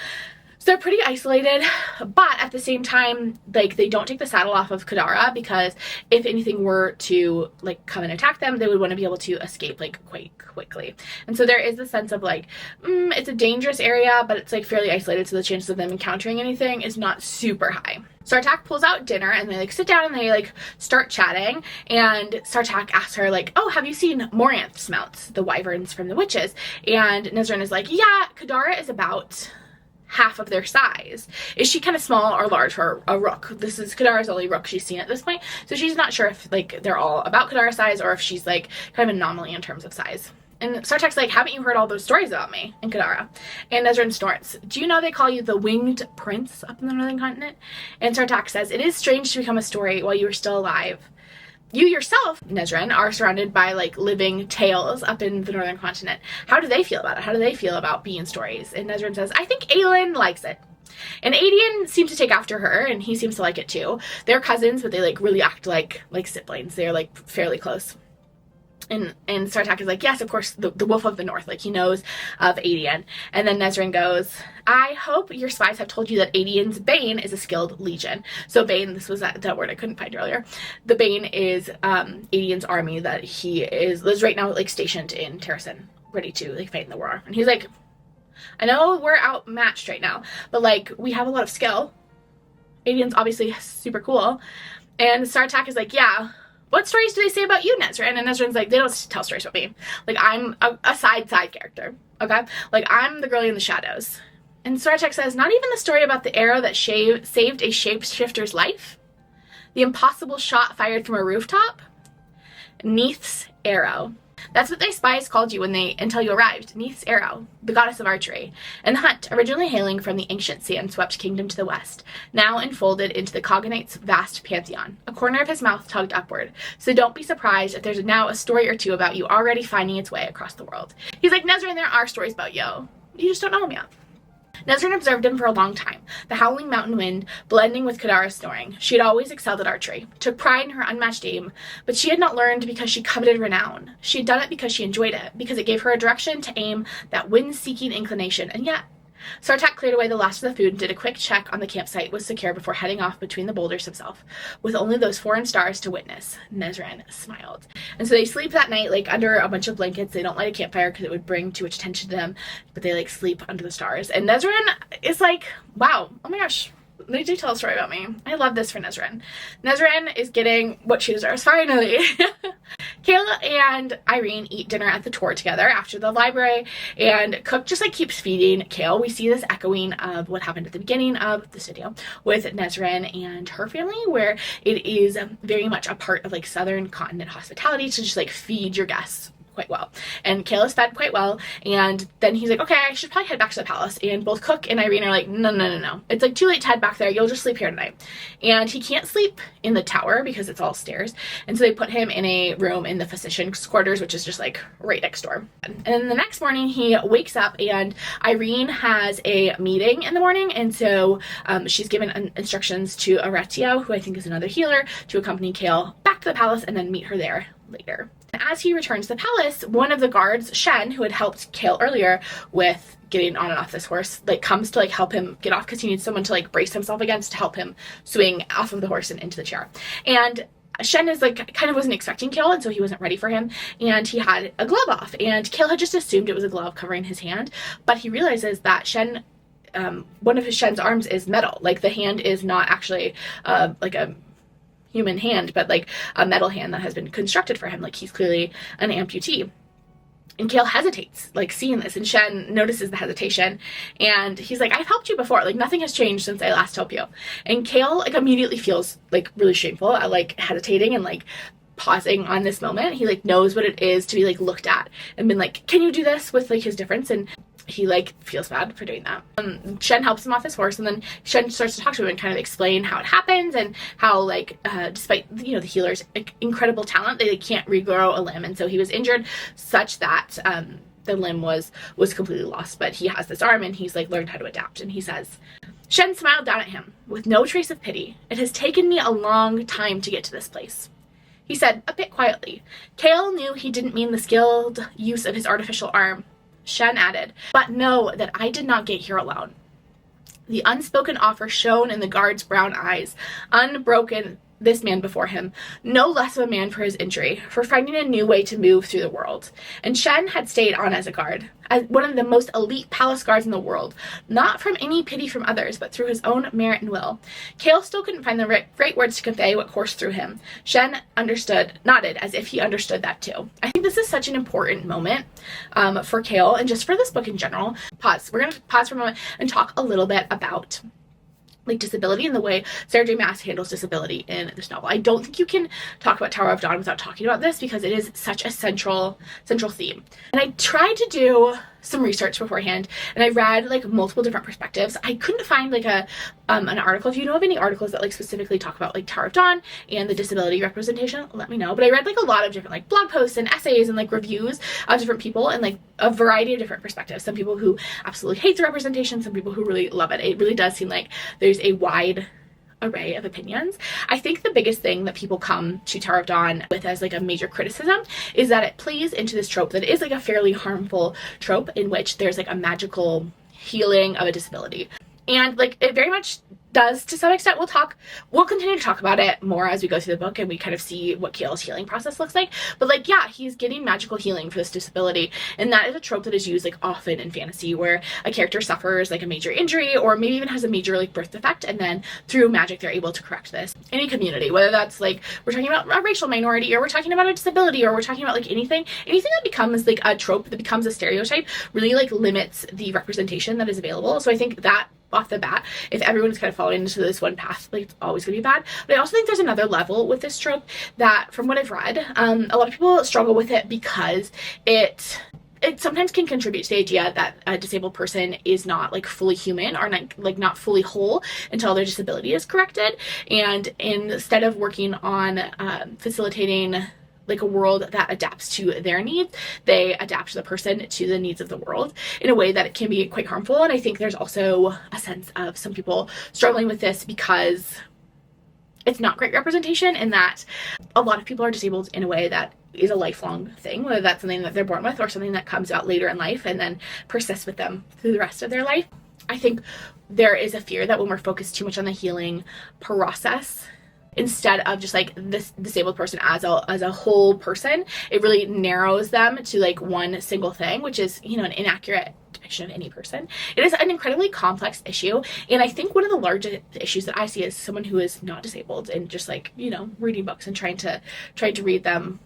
So they're pretty isolated, but at the same time, like they don't take the saddle off of Kadara, because if anything were to like come and attack them, they would want to be able to escape like quite quickly. And so there is a sense of like, it's a dangerous area, but it's like fairly isolated, so the chances of them encountering anything is not super high. Sartaq pulls out dinner and they like sit down and they like start chatting, and Sartaq asks her like, oh, have you seen Moranth's mounts, the wyverns from the witches? And Nesryn is like, yeah, Kadara is about half of their size. Is she kind of small or large for a rook? This is Kadara's only rook she's seen at this point, so she's not sure if like they're all about Kadara's size or if she's like kind of an anomaly in terms of size. And Sartaq's like, haven't you heard all those stories about me and Kadara? And Nesryn snorts, do you know they call you the winged prince up in the northern continent? And Sartaq says, it is strange to become a story while you are still alive. You yourself, Nesryn, are surrounded by like living tales up in the northern continent. How do they feel about it? How do they feel about being stories? And Nesryn says, I think aelin likes it. And Adian seems to take after her, and he seems to like it too. They're cousins, but they like really act like siblings. They're like fairly close. And Sartaq is like, yes, of course, the wolf of the north, like he knows of Adian. And then Nesryn goes, I hope your spies have told you that Adian's Bane is a skilled legion. So Bane, this was that word I couldn't find earlier. The Bane is Adian's army that he is right now like stationed in Terrasen, ready to like fight in the war. And he's like, I know we're outmatched right now, but like we have a lot of skill. Adian's obviously super cool. And Sartaq is like, yeah, what stories do they say about you, Nesryn? And Nesryn's like, they don't tell stories about me. Like, I'm a side character, okay? Like, I'm the girlie in the shadows. And Sartaq says, not even the story about the arrow that saved a shapeshifter's life? The impossible shot fired from a rooftop? Neith's arrow. That's what the spies called you until you arrived. Neith's arrow, the goddess of archery. And the hunt, originally hailing from the ancient sand-swept kingdom to the west, now enfolded into the Cognate's vast pantheon. A corner of his mouth tugged upward. So don't be surprised if there's now a story or two about you already finding its way across the world. He's like, Nesryn, there are stories about you. You just don't know them yet. Nesryn observed him for a long time, the howling mountain wind blending with Kadara's snoring. She had always excelled at archery, took pride in her unmatched aim, but she had not learned because she coveted renown. She had done it because she enjoyed it, because it gave her a direction to aim, that wind-seeking inclination, and yet Sartaq cleared away the last of the food and did a quick check on the campsite was secure before heading off between the boulders himself, with only those foreign stars to witness. Nesryn smiled. And so they sleep that night, like, under a bunch of blankets. They don't light a campfire because it would bring too much attention to them, but they, like, sleep under the stars. And Nesryn is like, wow, oh my gosh, they do tell a story about me. I love this for Nesryn. Nesryn is getting what she deserves, finally. Kayla and Yrene eat dinner at the tour together after the library, and Cook just like keeps feeding Chaol. We see this echoing of what happened at the beginning of this video with Nesryn and her family, where it is very much a part of like Southern continent hospitality to just like feed your guests quite well. And Kayla's fed quite well, and then he's like, okay, I should probably head back to the palace. And both Cook and Yrene are like, no. It's like too late to head back there. You'll just sleep here tonight. And he can't sleep in the tower because it's all stairs. And so they put him in a room in the physician's quarters, which is just like right next door. And then the next morning he wakes up and Yrene has a meeting in the morning. And so she's given instructions to Aretio, who I think is another healer, to accompany Chaol back to the palace and then meet her there later. As he returns to the palace, one of the guards, Shen, who had helped Chaol earlier with getting on and off this horse, like comes to like help him get off because he needs someone to like brace himself against to help him swing off of the horse and into the chair. And Shen is like kind of wasn't expecting Chaol, and so he wasn't ready for him, and he had a glove off, and Chaol had just assumed it was a glove covering his hand, but he realizes that Shen, one of Shen's arms is metal. Like the hand is not actually like a human hand, but like a metal hand that has been constructed for him. Like he's clearly an amputee. And Chaol hesitates, like seeing this, and Shen notices the hesitation, and he's like, I've helped you before, like nothing has changed since I last helped you. And Chaol like immediately feels like really shameful at like hesitating and like pausing on this moment. He like knows what it is to be like looked at and been like, can you do this, with like his difference, and he like feels bad for doing that. Shen helps him off his horse, and then Shen starts to talk to him and kind of explain how it happens and how like despite the healer's incredible talent, they can't regrow a limb, and so he was injured such that the limb was completely lost, but he has this arm and he's like learned how to adapt. And he says, Shen smiled down at him with no trace of pity. It has taken me a long time to get to this place, he said a bit quietly. Chaol knew he didn't mean the skilled use of his artificial arm. Shen added, but know that I did not get here alone. The unspoken offer shone in the guard's brown eyes, unbroken. This man before him, no less of a man for his injury, for finding a new way to move through the world. And Shen had stayed on as a guard, as one of the most elite palace guards in the world, not from any pity from others, but through his own merit and will. Chaol still couldn't find the right words to convey what coursed through him. Shen nodded as if he understood that too. I think this is such an important moment for Chaol and just for this book in general. We're going to pause for a moment and talk a little bit about like disability and the way Sarah J. Maas handles disability in this novel. I don't think you can talk about Tower of Dawn without talking about this because it is such a central theme. And I tried to do some research beforehand, and I read like multiple different perspectives. I couldn't find like an article. If you know of any articles that like specifically talk about like Tower of Dawn and the disability representation, let me know. But I read like a lot of different like blog posts and essays and like reviews of different people and like a variety of different perspectives. Some people who absolutely hate the representation, some people who really love it. It really does seem like there's a wide array of opinions. I think the biggest thing that people come to Tower of Dawn with as like a major criticism is that it plays into this trope that is like a fairly harmful trope in which there's like a magical healing of a disability. And like it very much does to some extent. We'll continue to talk about it more as we go through the book and we kind of see what Chaol's healing process looks like. But like, yeah, he's getting magical healing for this disability, and that is a trope that is used like often in fantasy where a character suffers like a major injury or maybe even has a major like birth defect, and then through magic they're able to correct this. Any community, whether that's like we're talking about a racial minority or we're talking about a disability or we're talking about like anything that becomes like a trope, that becomes a stereotype, really like limits the representation that is available. So I think that off the bat, if everyone's kind of falling into this one path, like it's always gonna be bad. But I also think there's another level with this trope that, from what I've read, a lot of people struggle with it because it sometimes can contribute to the idea that a disabled person is not like fully human or not fully whole until their disability is corrected. And instead of working on facilitating like a world that adapts to their needs, they adapt the person to the needs of the world in a way that it can be quite harmful. And I think there's also a sense of some people struggling with this because it's not great representation, and that a lot of people are disabled in a way that is a lifelong thing, whether that's something that they're born with or something that comes out later in life and then persists with them through the rest of their life. I think there is a fear that when we're focused too much on the healing process, instead of just like this disabled person as a whole person, it really narrows them to like one single thing, which is, an inaccurate depiction of any person. It is an incredibly complex issue, and I think one of the largest issues that I see as someone who is not disabled and just like, reading books and trying to read them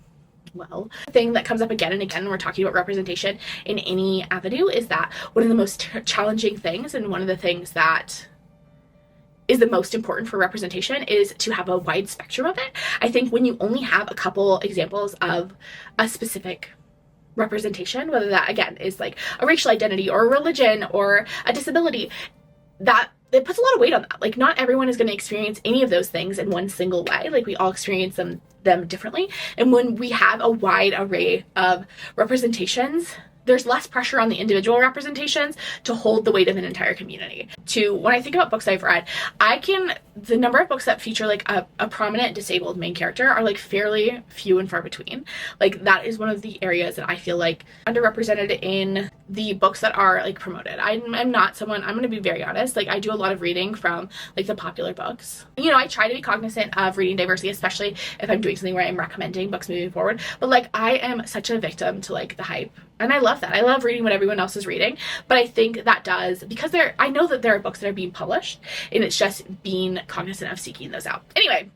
well. The thing that comes up again and again when we're talking about representation in any avenue is that one of the most challenging things, and one of the things that is the most important for representation, is to have a wide spectrum of it. I think when you only have a couple examples of a specific representation, whether that again is like a racial identity or a religion or a disability, that it puts a lot of weight on that. Like, not everyone is going to experience any of those things in one single way. Like, we all experience them differently. And when we have a wide array of representations, there's less pressure on the individual representations to hold the weight of an entire community. When I think about books I've read, the number of books that feature like a prominent disabled main character are like fairly few and far between. Like, that is one of the areas that I feel like underrepresented in the books that are like promoted. I'm not someone, I'm going to be very honest, like I do a lot of reading from like the popular books. You know, I try to be cognizant of reading diversity, especially if I'm doing something where I'm recommending books moving forward, but like I am such a victim to like the hype. And I love that. I love reading what everyone else is reading. But I think that does, because I know that there are books that are being published, and it's just being cognizant of seeking those out. Anyway,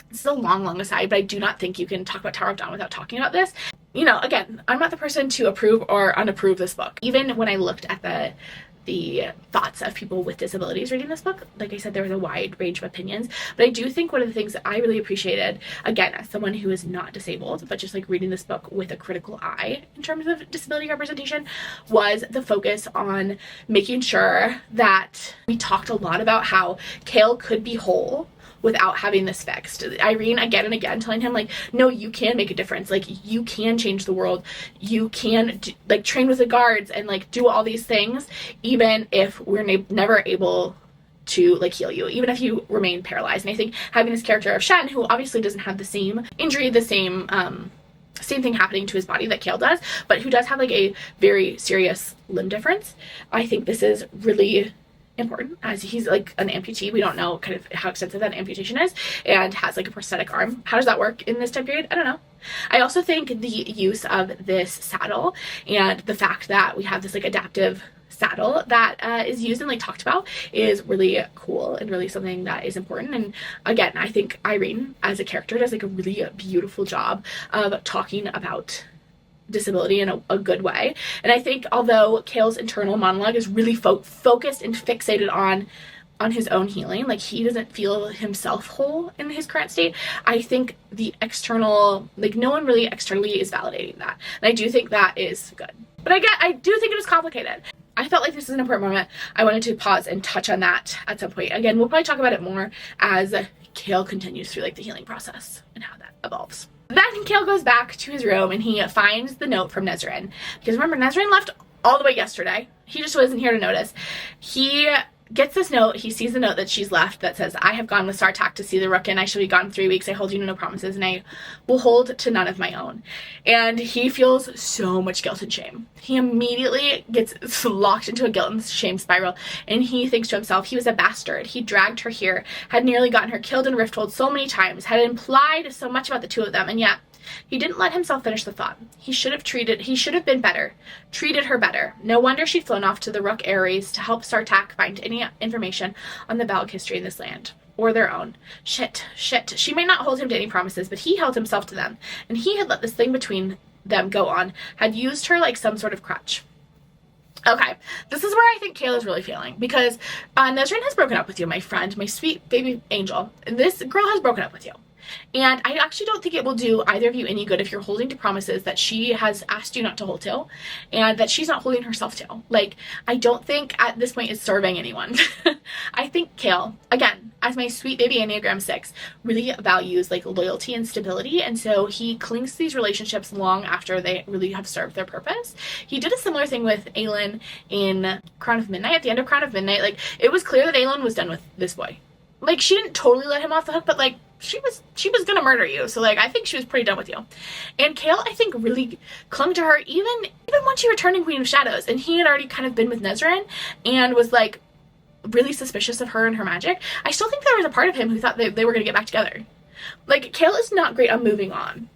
this is a long aside, but I do not think you can talk about Tower of Dawn without talking about this. You know, again, I'm not the person to approve or unapprove this book. Even when I looked at the thoughts of people with disabilities reading this book, like I said, there was a wide range of opinions, but I do think one of the things that I really appreciated, again, as someone who is not disabled, but just like reading this book with a critical eye in terms of disability representation, was the focus on making sure that we talked a lot about how Chaol could be whole without having this fixed. Yrene again and again telling him like, no, you can make a difference. Like, you can change the world. You can like train with the guards and like do all these things, even if we're never able to like heal you, even if you remain paralyzed. And I think having this character of Shen, who obviously doesn't have the same injury, the same thing happening to his body that Chaol does, but who does have like a very serious limb difference, I think this is really important, as he's like an amputee. We don't know kind of how extensive that amputation is, and has like a prosthetic arm. How does that work in this time period? I don't know. I also think the use of this saddle and the fact that we have this like adaptive saddle that is used and like talked about is really cool and really something that is important. And again, I think Yrene as a character does like a really beautiful job of talking about disability in a good way. And I think although Chaol's internal monologue is really focused and fixated on his own healing, like he doesn't feel himself whole in his current state, I think the external, like no one really externally is validating that. And I do think that is good. But I do think it was complicated. I felt like this is an important moment. I wanted to pause and touch on that at some point. Again, we'll probably talk about it more as Chaol continues through like the healing process and how that evolves. Then Chaol goes back to his room and he finds the note from Nesryn. Because remember, Nesryn left all the way yesterday. He just wasn't here to notice. He gets this note. He sees the note that she's left that says, I have gone with Sartak to see the Rook, and I shall be gone 3 weeks. I hold you no promises, and I will hold to none of my own. And he feels so much guilt and shame. He immediately gets locked into a guilt and shame spiral, and he thinks to himself, he was a bastard. He dragged her here, had nearly gotten her killed in Rifthold so many times, had implied so much about the two of them, and yet he didn't let himself finish the thought. He should have been better, treated her better. No wonder she'd flown off to the Rook Ares to help Sartak find any information on the Valg history in this land, or their own. Shit. She might not hold him to any promises, but he held himself to them, and he had let this thing between them go on, had used her like some sort of crutch. Okay, this is where I think Chaol is really feeling, because Nesryn has broken up with you, my friend, my sweet baby angel. This girl has broken up with you. And I actually don't think it will do either of you any good if you're holding to promises that she has asked you not to hold to, and that she's not holding herself to. Like, I don't think at this point it's serving anyone. I think Chaol, again, as my sweet baby Enneagram 6, really values like loyalty and stability, and so he clings to these relationships long after they really have served their purpose. He did a similar thing with aelin in Crown of Midnight. At the end of Crown of Midnight, like, it was clear that aelin was done with this boy. Like, she didn't totally let him off the hook, but like, she was gonna murder you. So like, I think she was pretty done with you. And Chaol, I think, really clung to her even once she returned in Queen of Shadows, and he had already kind of been with Nesryn and was like really suspicious of her and her magic. I still think there was a part of him who thought they were gonna get back together. Like, Chaol is not great on moving on.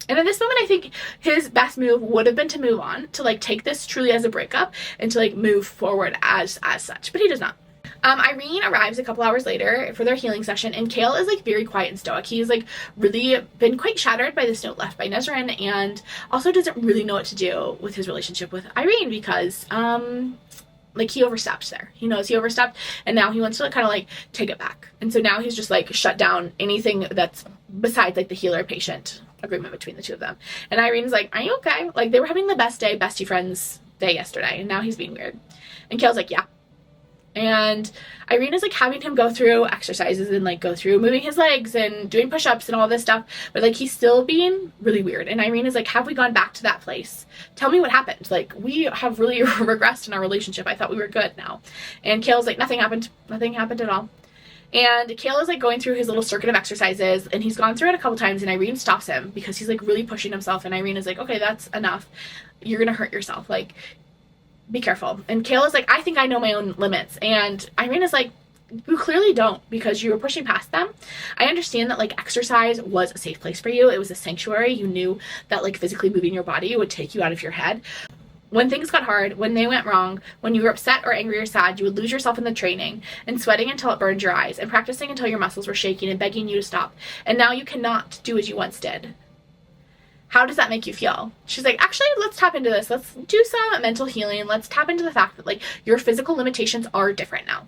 And in this moment, I think his best move would have been to move on, to like take this truly as a breakup and to like move forward as such, but he does not. Yrene arrives a couple hours later for their healing session, and Chaol is like very quiet and stoic. He's like really been quite shattered by this note left by Nesryn, and also doesn't really know what to do with his relationship with Yrene because like he overstepped there. He knows he overstepped, and now he wants to kind of like take it back. And so now he's just like shut down anything that's besides like the healer patient agreement between the two of them. And Irene's like, are you okay? Like they were having the best day, bestie friends day yesterday, and now he's being weird. And Chaol's like, yeah. And Yrene is like having him go through exercises and like go through moving his legs and doing push-ups and all this stuff, but like he's still being really weird. And Yrene is like, have we gone back to that place? Tell me what happened. Like we have really regressed in our relationship. I thought we were good now. And Chaol's like, nothing happened at all. And Chaol is like going through his little circuit of exercises, and he's gone through it a couple times, and Yrene stops him because he's like really pushing himself, and Yrene is like, okay, that's enough, you're gonna hurt yourself, like be careful. And Chaol is like, I think I know my own limits. And Yrene is like, you clearly don't, because you were pushing past them. I understand that like exercise was a safe place for you. It was a sanctuary. You knew that like physically moving your body would take you out of your head. When things got hard, when they went wrong, when you were upset or angry or sad, you would lose yourself in the training and sweating until it burned your eyes and practicing until your muscles were shaking and begging you to stop. And now you cannot do as you once did. How does that make you feel? She's like, actually, let's tap into this. Let's do some mental healing. Let's tap into the fact that like your physical limitations are different now.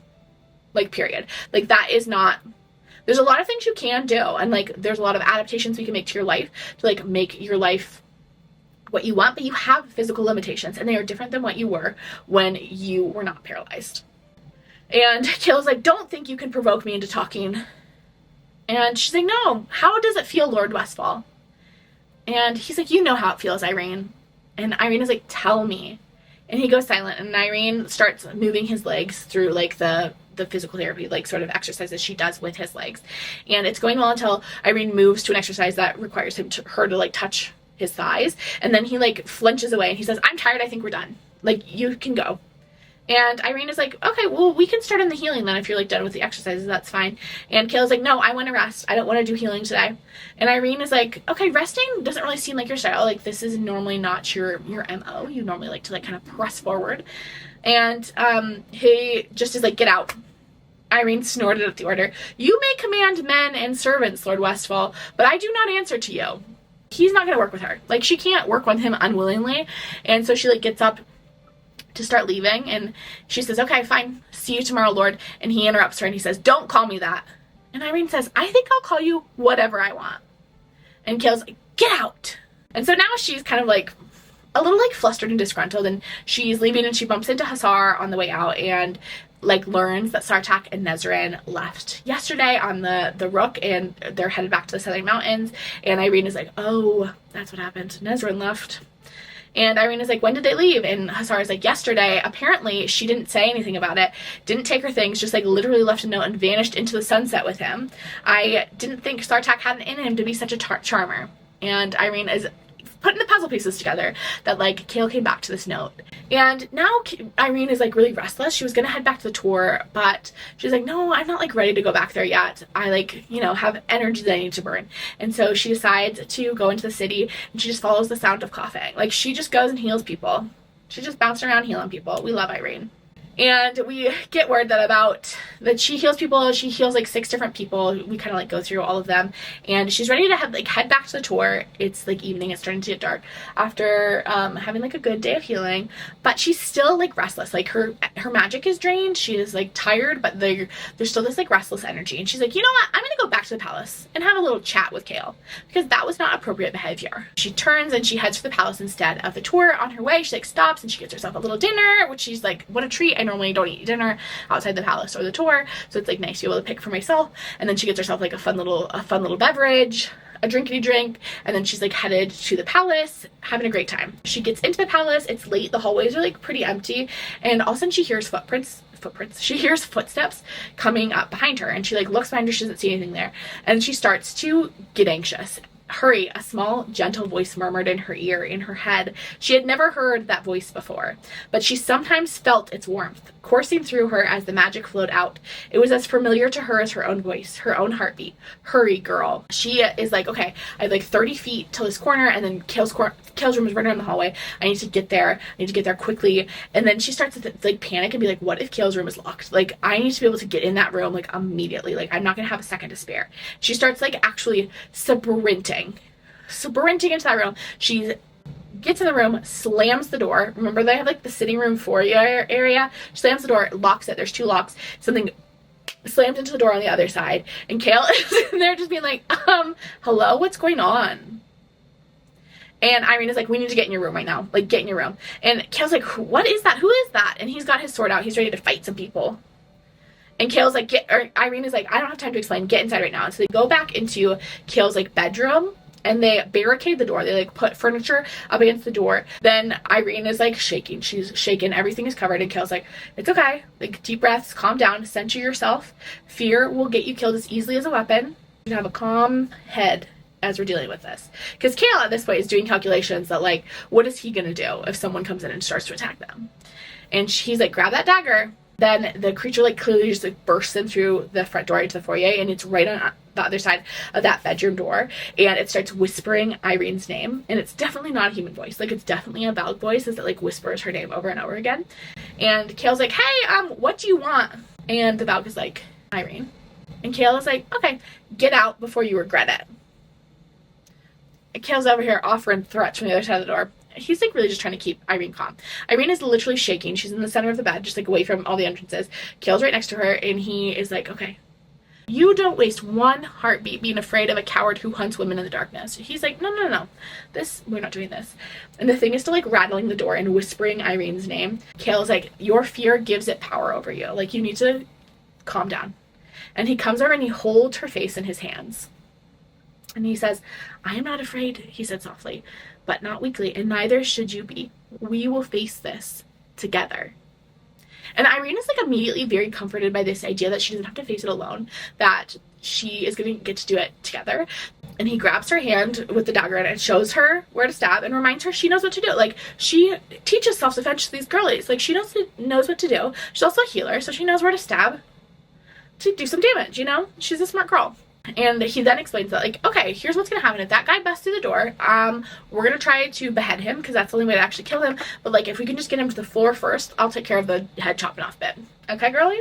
Like, period. Like that is not, there's a lot of things you can do. And like, there's a lot of adaptations we can make to your life to like make your life what you want, but you have physical limitations and they are different than what you were when you were not paralyzed. And Chaol's like, don't think you can provoke me into talking. And she's like, no, how does it feel, Lord Westfall? And he's like, you know how it feels, Yrene. And Yrene is like, tell me. And he goes silent, and Yrene starts moving his legs through like the physical therapy, like sort of exercises she does with his legs. And it's going well until Yrene moves to an exercise that requires her to like touch his thighs. And then he like flinches away and he says, I'm tired, I think we're done. Like, you can go. And Yrene is like, okay, well, we can start on the healing then if you're like done with the exercises, that's fine. And Chaol's like, no, I want to rest. I don't want to do healing today. And Yrene is like, okay, resting doesn't really seem like your style. Like, this is normally not your MO. You normally like to like kind of press forward. And he just is like, get out. Yrene snorted at the order. You may command men and servants, Lord Westfall, but I do not answer to you. He's not going to work with her. Like, she can't work with him unwillingly. And so she like gets up to start leaving, and she says, okay, fine, see you tomorrow, Lord. And he interrupts her and he says, don't call me that. And Yrene says, I think I'll call you whatever I want. And Chaol's like, get out. And so now she's kind of like a little like flustered and disgruntled, and she's leaving, and she bumps into Hasar on the way out and like learns that Sartaq and Nesryn left yesterday on the Rook, and they're headed back to the Southern Mountains. And Yrene is like, oh, that's what happened. Nesryn left. And Yrene is like, when did they leave? And Hasar is like, yesterday. Apparently, she didn't say anything about it, didn't take her things, just like literally left a note and vanished into the sunset with him. I didn't think Sartaq had it in him to be such a charmer. And Yrene is putting the puzzle pieces together that like Chaol came back to this note. And now Yrene is like really restless. She was gonna head back to the tour, but she's like, no, I'm not like ready to go back there yet. I like, you know, have energy that I need to burn. And so she decides to go into the city, and she just follows the sound of coughing. Like, she just goes and heals people. She just bouncing around healing people. We love Yrene. And we get word that she heals people. She heals like 6 different people. We kind of like go through all of them, and she's ready to head back to the tour. It's like evening. It's starting to get dark after having like a good day of healing, but she's still like restless. Like her magic is drained. She is like tired, but there's still this like restless energy. And she's like, you know what? I'm gonna go back to the palace and have a little chat with Chaol, because that was not appropriate behavior. She turns and she heads for the palace instead of the tour. On her way, she like stops and she gets herself a little dinner, which she's like, what a treat. I normally don't eat dinner outside the palace or the tour, so it's like nice to be able to pick for myself. And then she gets herself like a fun little beverage, a drinkity drink, and then she's like headed to the palace, having a great time. She gets into the palace. It's late. The hallways are like pretty empty, and all of a sudden she hears footprints. She hears footsteps coming up behind her, and she like looks behind her. She doesn't see anything there, and she starts to get anxious. Hurry, a small, gentle voice murmured in her ear, in her head. She had never heard that voice before, but she sometimes felt its warmth, coursing through her as the magic flowed out. It was as familiar to her as her own voice, her own heartbeat. Hurry, girl. She is like, okay, I have like 30 feet till this corner, and then Chaol's room is right down the hallway. I need to get there. I need to get there quickly. And then she starts to like panic and be like, what if Chaol's room is locked? Like, I need to be able to get in that room like immediately. Like, I'm not gonna have a second to spare. She starts like actually sprinting into that room. She gets in the room, slams the door. Remember, they have like the sitting room foyer area. She slams the door, locks it. There's 2 locks. Something slams into the door on the other side, and Chaol is in there just being like, hello, what's going on? And Yrene is like, we need to get in your room right now. Like, get in your room. And Chaol's like, what is that? Who is that? And he's got his sword out. He's ready to fight some people. And Chaol's like, Yrene is like, I don't have time to explain. Get inside right now. And so they go back into Chaol's like bedroom, and they barricade the door. They like put furniture up against the door. Then Yrene is like shaking. She's shaken. Everything is covered. And Chaol's like, it's okay. Like, deep breaths, calm down, center yourself. Fear will get you killed as easily as a weapon. You have a calm head as we're dealing with this. Because Chaol at this point is doing calculations that like, what is he gonna do if someone comes in and starts to attack them? And he's like, grab that dagger. Then the creature like clearly just like bursts in through the front door into the foyer, and it's right on the other side of that bedroom door, and it starts whispering Irene's name. And it's definitely not a human voice. Like, it's definitely a Valg voice as it like whispers her name over and over again. And Chaol's like, hey, what do you want? And the Valg is like, Yrene. And Chaol is like, okay, get out before you regret it. And Chaol's over here offering threats from the other side of the door. He's like really just trying to keep Yrene calm. Yrene is literally shaking. She's in the center of the bed, just like away from all the entrances. Chaol's right next to her, and he is like, okay, you don't waste one heartbeat being afraid of a coward who hunts women in the darkness. He's like, no. We're not doing this. And the thing is to like rattling the door and whispering Irene's name. Chaol's like, your fear gives it power over you. Like, you need to calm down. And he comes over and he holds her face in his hands. And he says, I am not afraid, he said softly, but not weakly, and neither should you be. We will face this together. And Yrene is like immediately very comforted by this idea that she doesn't have to face it alone, that she is going to get to do it together. And he grabs her hand with the dagger in it and shows her where to stab and reminds her she knows what to do. Like, she teaches self-defense to these girlies. Like, she knows what to do. She's also a healer, so she knows where to stab to do some damage, you know? She's a smart girl. And he then explains that, like, okay, here's what's gonna happen. If that guy busts through the door, we're gonna try to behead him, because that's the only way to actually kill him. But, like, if we can just get him to the floor first, I'll take care of the head chopping off bit. Okay, girlie?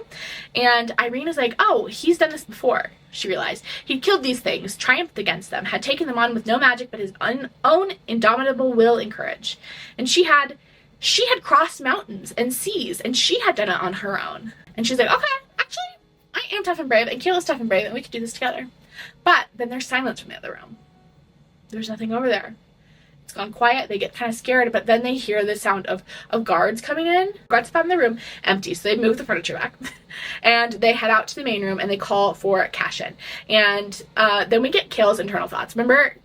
And Yrene is like, oh, he's done this before, she realized. He'd killed these things, triumphed against them, had taken them on with no magic but his own indomitable will and courage. And she had crossed mountains and seas, and she had done it on her own. And she's like, okay, actually, I am tough and brave, and Chaol is tough and brave, and we could do this together. But then there's silence from the other room. There's nothing over there. It's gone quiet. They get kind of scared, but then they hear the sound of guards coming in. Guards found the room empty, so they move the furniture back. And they head out to the main room, and they call for Cassian. And then we get Chaol's internal thoughts. Remember,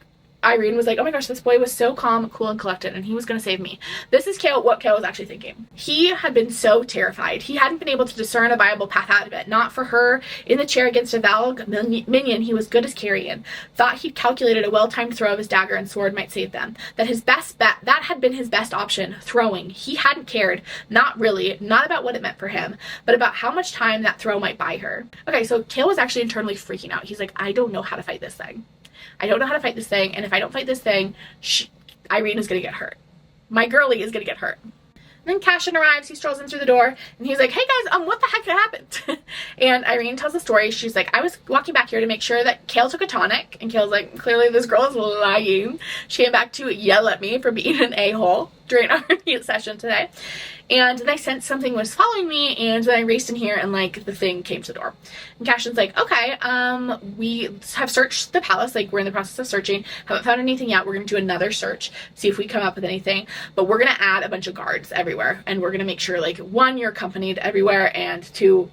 Yrene was like, oh my gosh, this boy was so calm, cool, and collected, and he was going to save me. This is what Chaol was actually thinking. He had been so terrified. He hadn't been able to discern a viable path out of it. Not for her in the chair against a Valg minion he was good as carrying. Thought he'd calculated a well-timed throw of his dagger and sword might save them. That his best bet, that had been his best option, throwing. He hadn't cared, not really, not about what it meant for him, but about how much time that throw might buy her. Okay, so Chaol was actually internally freaking out. He's like, I don't know how to fight this thing. I don't know how to fight this thing, and if I don't fight this thing, Yrene is going to get hurt. My girlie is going to get hurt. And then Cassian arrives, he strolls in through the door, and he's like, hey guys, what the heck happened? And Yrene tells the story. She's like, I was walking back here to make sure that Chaol took a tonic, and Chaol's like, clearly this girl is lying. She came back to yell at me for being an a-hole during our session today. And then I sensed something was following me, and then I raced in here, and like the thing came to the door. And Cassian's like, okay, we have searched the palace, like we're in the process of searching, haven't found anything yet. We're gonna do another search, see if we come up with anything, but we're gonna add a bunch of guards everywhere, and we're gonna make sure, like, 1, you're accompanied everywhere, and 2,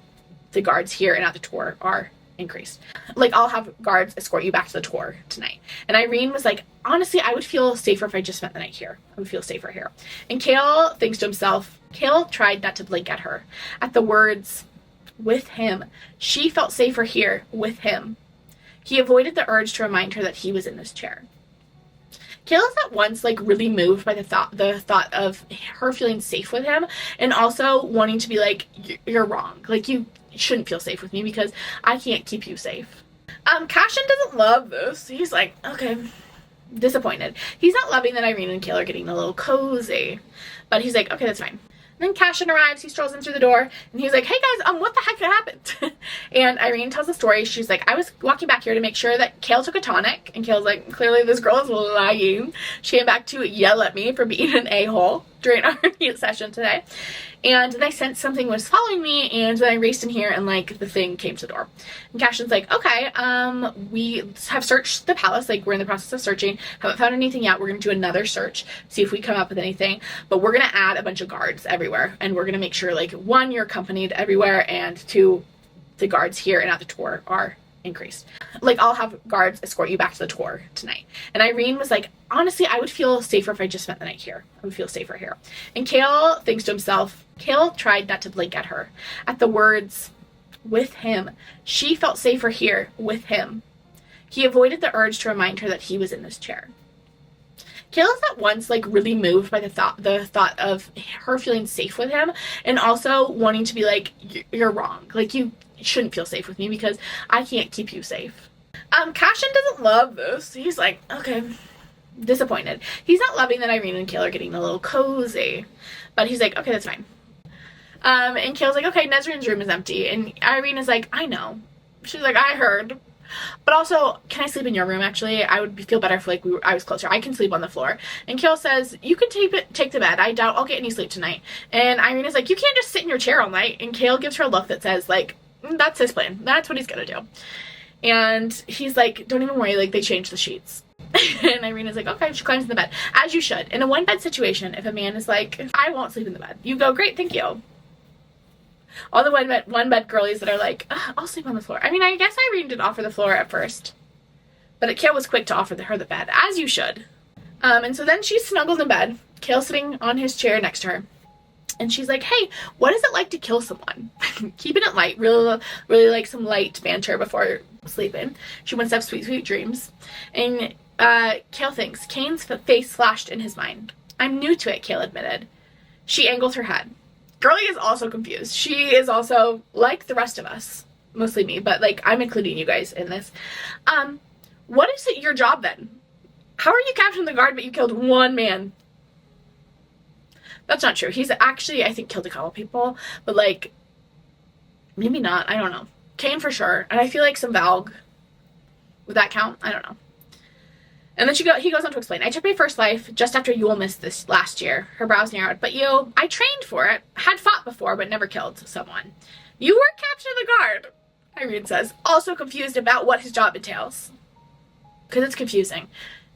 the guards here and at the tour are increased. Like, I'll have guards escort you back to the tour tonight. And Yrene was like, honestly, I would feel safer if I just spent the night here. I would feel safer here. And Chaol thinks to himself, Chaol tried not to blink at her. At the words, with him. She felt safer here with him. He avoided the urge to remind her that he was in this chair. Kayla's at once like really moved by the thought of her feeling safe with him, and also wanting to be like, you're wrong. Like, you shouldn't feel safe with me because I can't keep you safe. Cashin doesn't love this. He's like, okay, disappointed. He's not loving that Yrene and Chaol are getting a little cozy, but he's like, okay, that's fine. And then Cashin arrives, he strolls in through the door, and he's like, hey guys, what the heck happened? And Yrene tells the story. She's like, I was walking back here to make sure that Chaol took a tonic, and Chaol's like, clearly this girl is lying. She came back to yell at me for being an a-hole during our mute session today. And then I sensed something was following me, and then I raced in here, and like the thing came to the door. And Cashin's like, okay, we have searched the palace, like we're in the process of searching, haven't found anything yet. We're gonna do another search, see if we come up with anything, but we're gonna add a bunch of guards everywhere, and we're gonna make sure, like, one, you're accompanied everywhere, and two, the guards here and at the tour are increased. Like, I'll have guards escort you back to the tour tonight. And Yrene was like, honestly, I would feel safer if I just spent the night here. I would feel safer here. And Chaol thinks to himself, Chaol tried not to blink at her. At the words, with him. She felt safer here with him. He avoided the urge to remind her that he was in this chair. Kayla's at once like really moved by the thought of her feeling safe with him, and also wanting to be like, you're wrong. Like, you shouldn't feel safe with me because I can't keep you safe. Cashin doesn't love this. He's like, okay, disappointed. He's not loving that Yrene and Chaol are getting a little cozy, but he's like, okay, that's fine. And Chaol's like, okay, Nesryn's room is empty, and Yrene is like, I know. She's like, I heard. But also, can I sleep in your room, actually? I would feel better if, like, I was closer. I can sleep on the floor. And Chaol says, you can take the bed. I doubt I'll get any sleep tonight. And Yrene is like, you can't just sit in your chair all night. And Chaol gives her a look that says, like, that's his plan. That's what he's gonna do. And he's like, don't even worry, like, they changed the sheets. And Yrene is like, okay, she climbs in the bed. As you should. In a one-bed situation, if a man is like, I won't sleep in the bed, you go, great, thank you. All the one-bed girlies that are like, I'll sleep on the floor. I mean, I guess Yrene did offer the floor at first, but Chaol was quick to offer her the bed, as you should. And so then she's snuggled in bed, Chaol sitting on his chair next to her, and she's like, hey, what is it like to kill someone? Keeping it light, really like some light banter before sleeping. She wants to have sweet, sweet dreams. And Chaol thinks, Kane's face flashed in his mind. I'm new to it, Chaol admitted. She angled her head. Girlie is also confused. She is also like the rest of us, mostly me, but like I'm including you guys in this. What is it your job then? How are you capturing the guard but you killed one man? That's not true. He's actually, I think, killed a couple people, but like maybe not. I don't know. Kane for sure, and I feel like some Valg. Would that count? I don't know. And then he goes on to explain, I took my first life just after Yule missed this last year. Her brows narrowed. But I trained for it. Had fought before, but never killed someone. You were capturing the guard, Yrene says, also confused about what his job entails. Because it's confusing.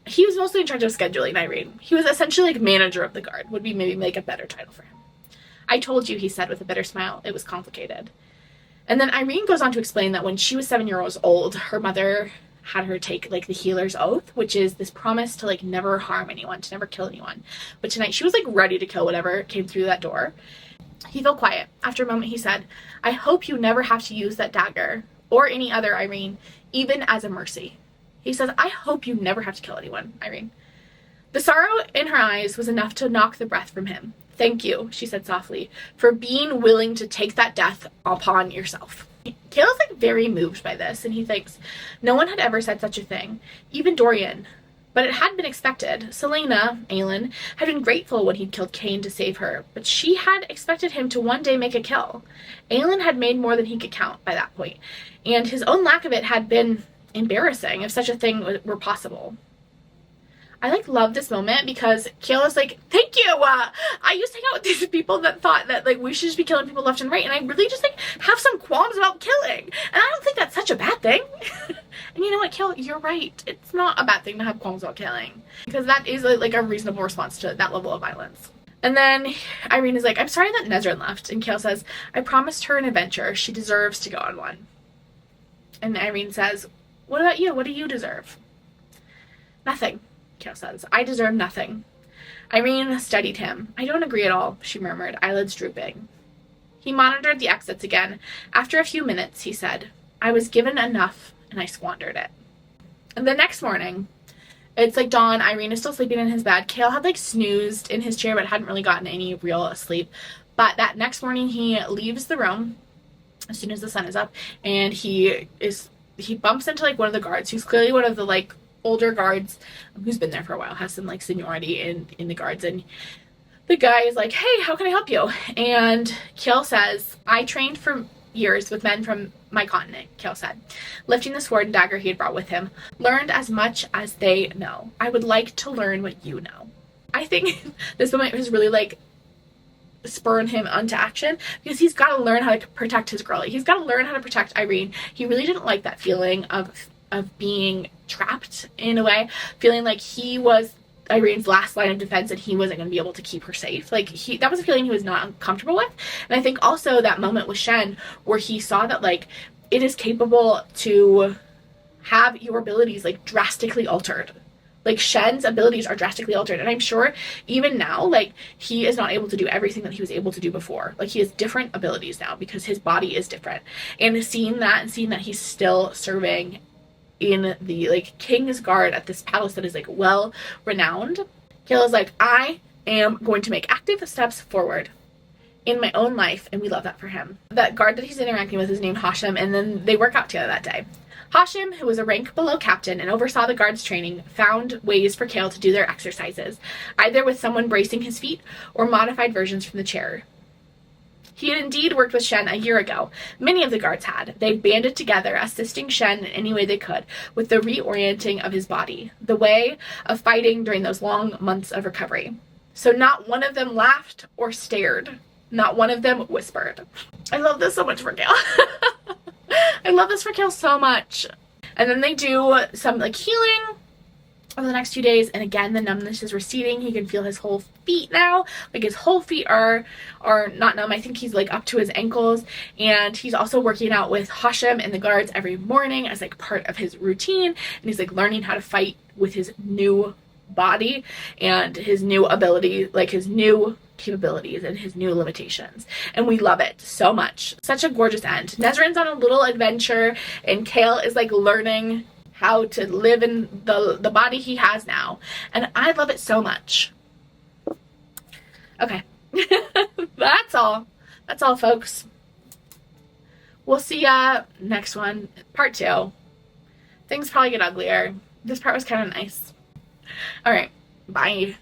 He was mostly in charge of scheduling, Yrene. He was essentially like manager of the guard, would be maybe make a better title for him. I told you, he said with a bitter smile, it was complicated. And then Yrene goes on to explain that when she was 7 years old, her mother had her take like the healer's oath, which is this promise to like never harm anyone, to never kill anyone. But tonight she was like ready to kill whatever came through that door. He fell quiet. After a moment he said, I hope you never have to use that dagger or any other, Yrene, even as a mercy. He says, I hope you never have to kill anyone, Yrene. The sorrow in her eyes was enough to knock the breath from him. Thank you, she said softly, for being willing to take that death upon yourself. Chaol's like very moved by this, and he thinks no one had ever said such a thing, even Dorian. But it had been expected. Selena, aelin, had been grateful when he'd killed Kane to save her, but she had expected him to one day make a kill. Aelin had made more than he could count by that point, and his own lack of it had been embarrassing if such a thing were possible. I like love this moment because Chaol is like, thank you. I used to hang out with these people that thought that like we should just be killing people left and right, and I really just like have some qualms about killing, and I don't think that's such a bad thing. And you know what, Chaol, you're right. It's not a bad thing to have qualms about killing, because that is like a reasonable response to that level of violence. And then Yrene is like, I'm sorry that Nesryn left, and Chaol says, I promised her an adventure. She deserves to go on one. And Yrene says, what about you? What do you deserve? Nothing. Chaol says, I deserve nothing. Yrene studied him. I don't agree at all, she murmured, eyelids drooping. He monitored the exits again. After a few minutes, he said, I was given enough, and I squandered it. And the next morning, It's like dawn. Yrene is still sleeping in his bed. Chaol had like snoozed in his chair but hadn't really gotten any real sleep. But that next morning he leaves the room as soon as the sun is up, and he bumps into like one of the guards who's clearly one of the like older guards who's been there for a while, has some like seniority in the guards, and the guy is like, hey, how can I help you? And Chaol says, I trained for years with men from my continent, Chaol said, lifting the sword and dagger he had brought with him. Learned as much as they know. I would like to learn what you know. I think this moment was really like spurring him onto action, because he's got to learn how to protect his girlie. He's got to learn how to protect Yrene. He really didn't like that feeling of being trapped in a way, feeling like he was Irene's last line of defense and he wasn't going to be able to keep her safe. Like that was a feeling he was not comfortable with. And I think also that moment with Shen where he saw that like it is capable to have your abilities like drastically altered. Like Shen's abilities are drastically altered, and I'm sure even now like he is not able to do everything that he was able to do before. Like he has different abilities now because his body is different. And seeing that he's still serving in the like King's Guard at this palace that is like well renowned, Chaol is like, I am going to make active steps forward in my own life, and we love that for him. That guard that he's interacting with is named Hashem, and then they work out together that day. Hashem, who was a rank below captain and oversaw the guard's training, found ways for Chaol to do their exercises, either with someone bracing his feet or modified versions from the chair. He had indeed worked with Shen a year ago. Many of the guards had. They banded together, assisting Shen in any way they could, with the reorienting of his body, the way of fighting during those long months of recovery. So not one of them laughed or stared. Not one of them whispered. I love this so much for Chaol. I love this for Chaol so much. And then they do some like healing over the next few days, and again the numbness is receding. He can feel his whole feet now. Like his whole feet are not numb. I think he's like up to his ankles, and he's also working out with Hashem and the guards every morning as like part of his routine, and he's like learning how to fight with his new body and his new ability, like his new capabilities and his new limitations, and we love it so much. Such a gorgeous end. Nesryn's on a little adventure, and Chaol is like learning how to live in the body he has now, and I love it so much. Okay. That's all folks. We'll see ya next one, part 2. Things probably get uglier. This part was kind of nice. All right, bye.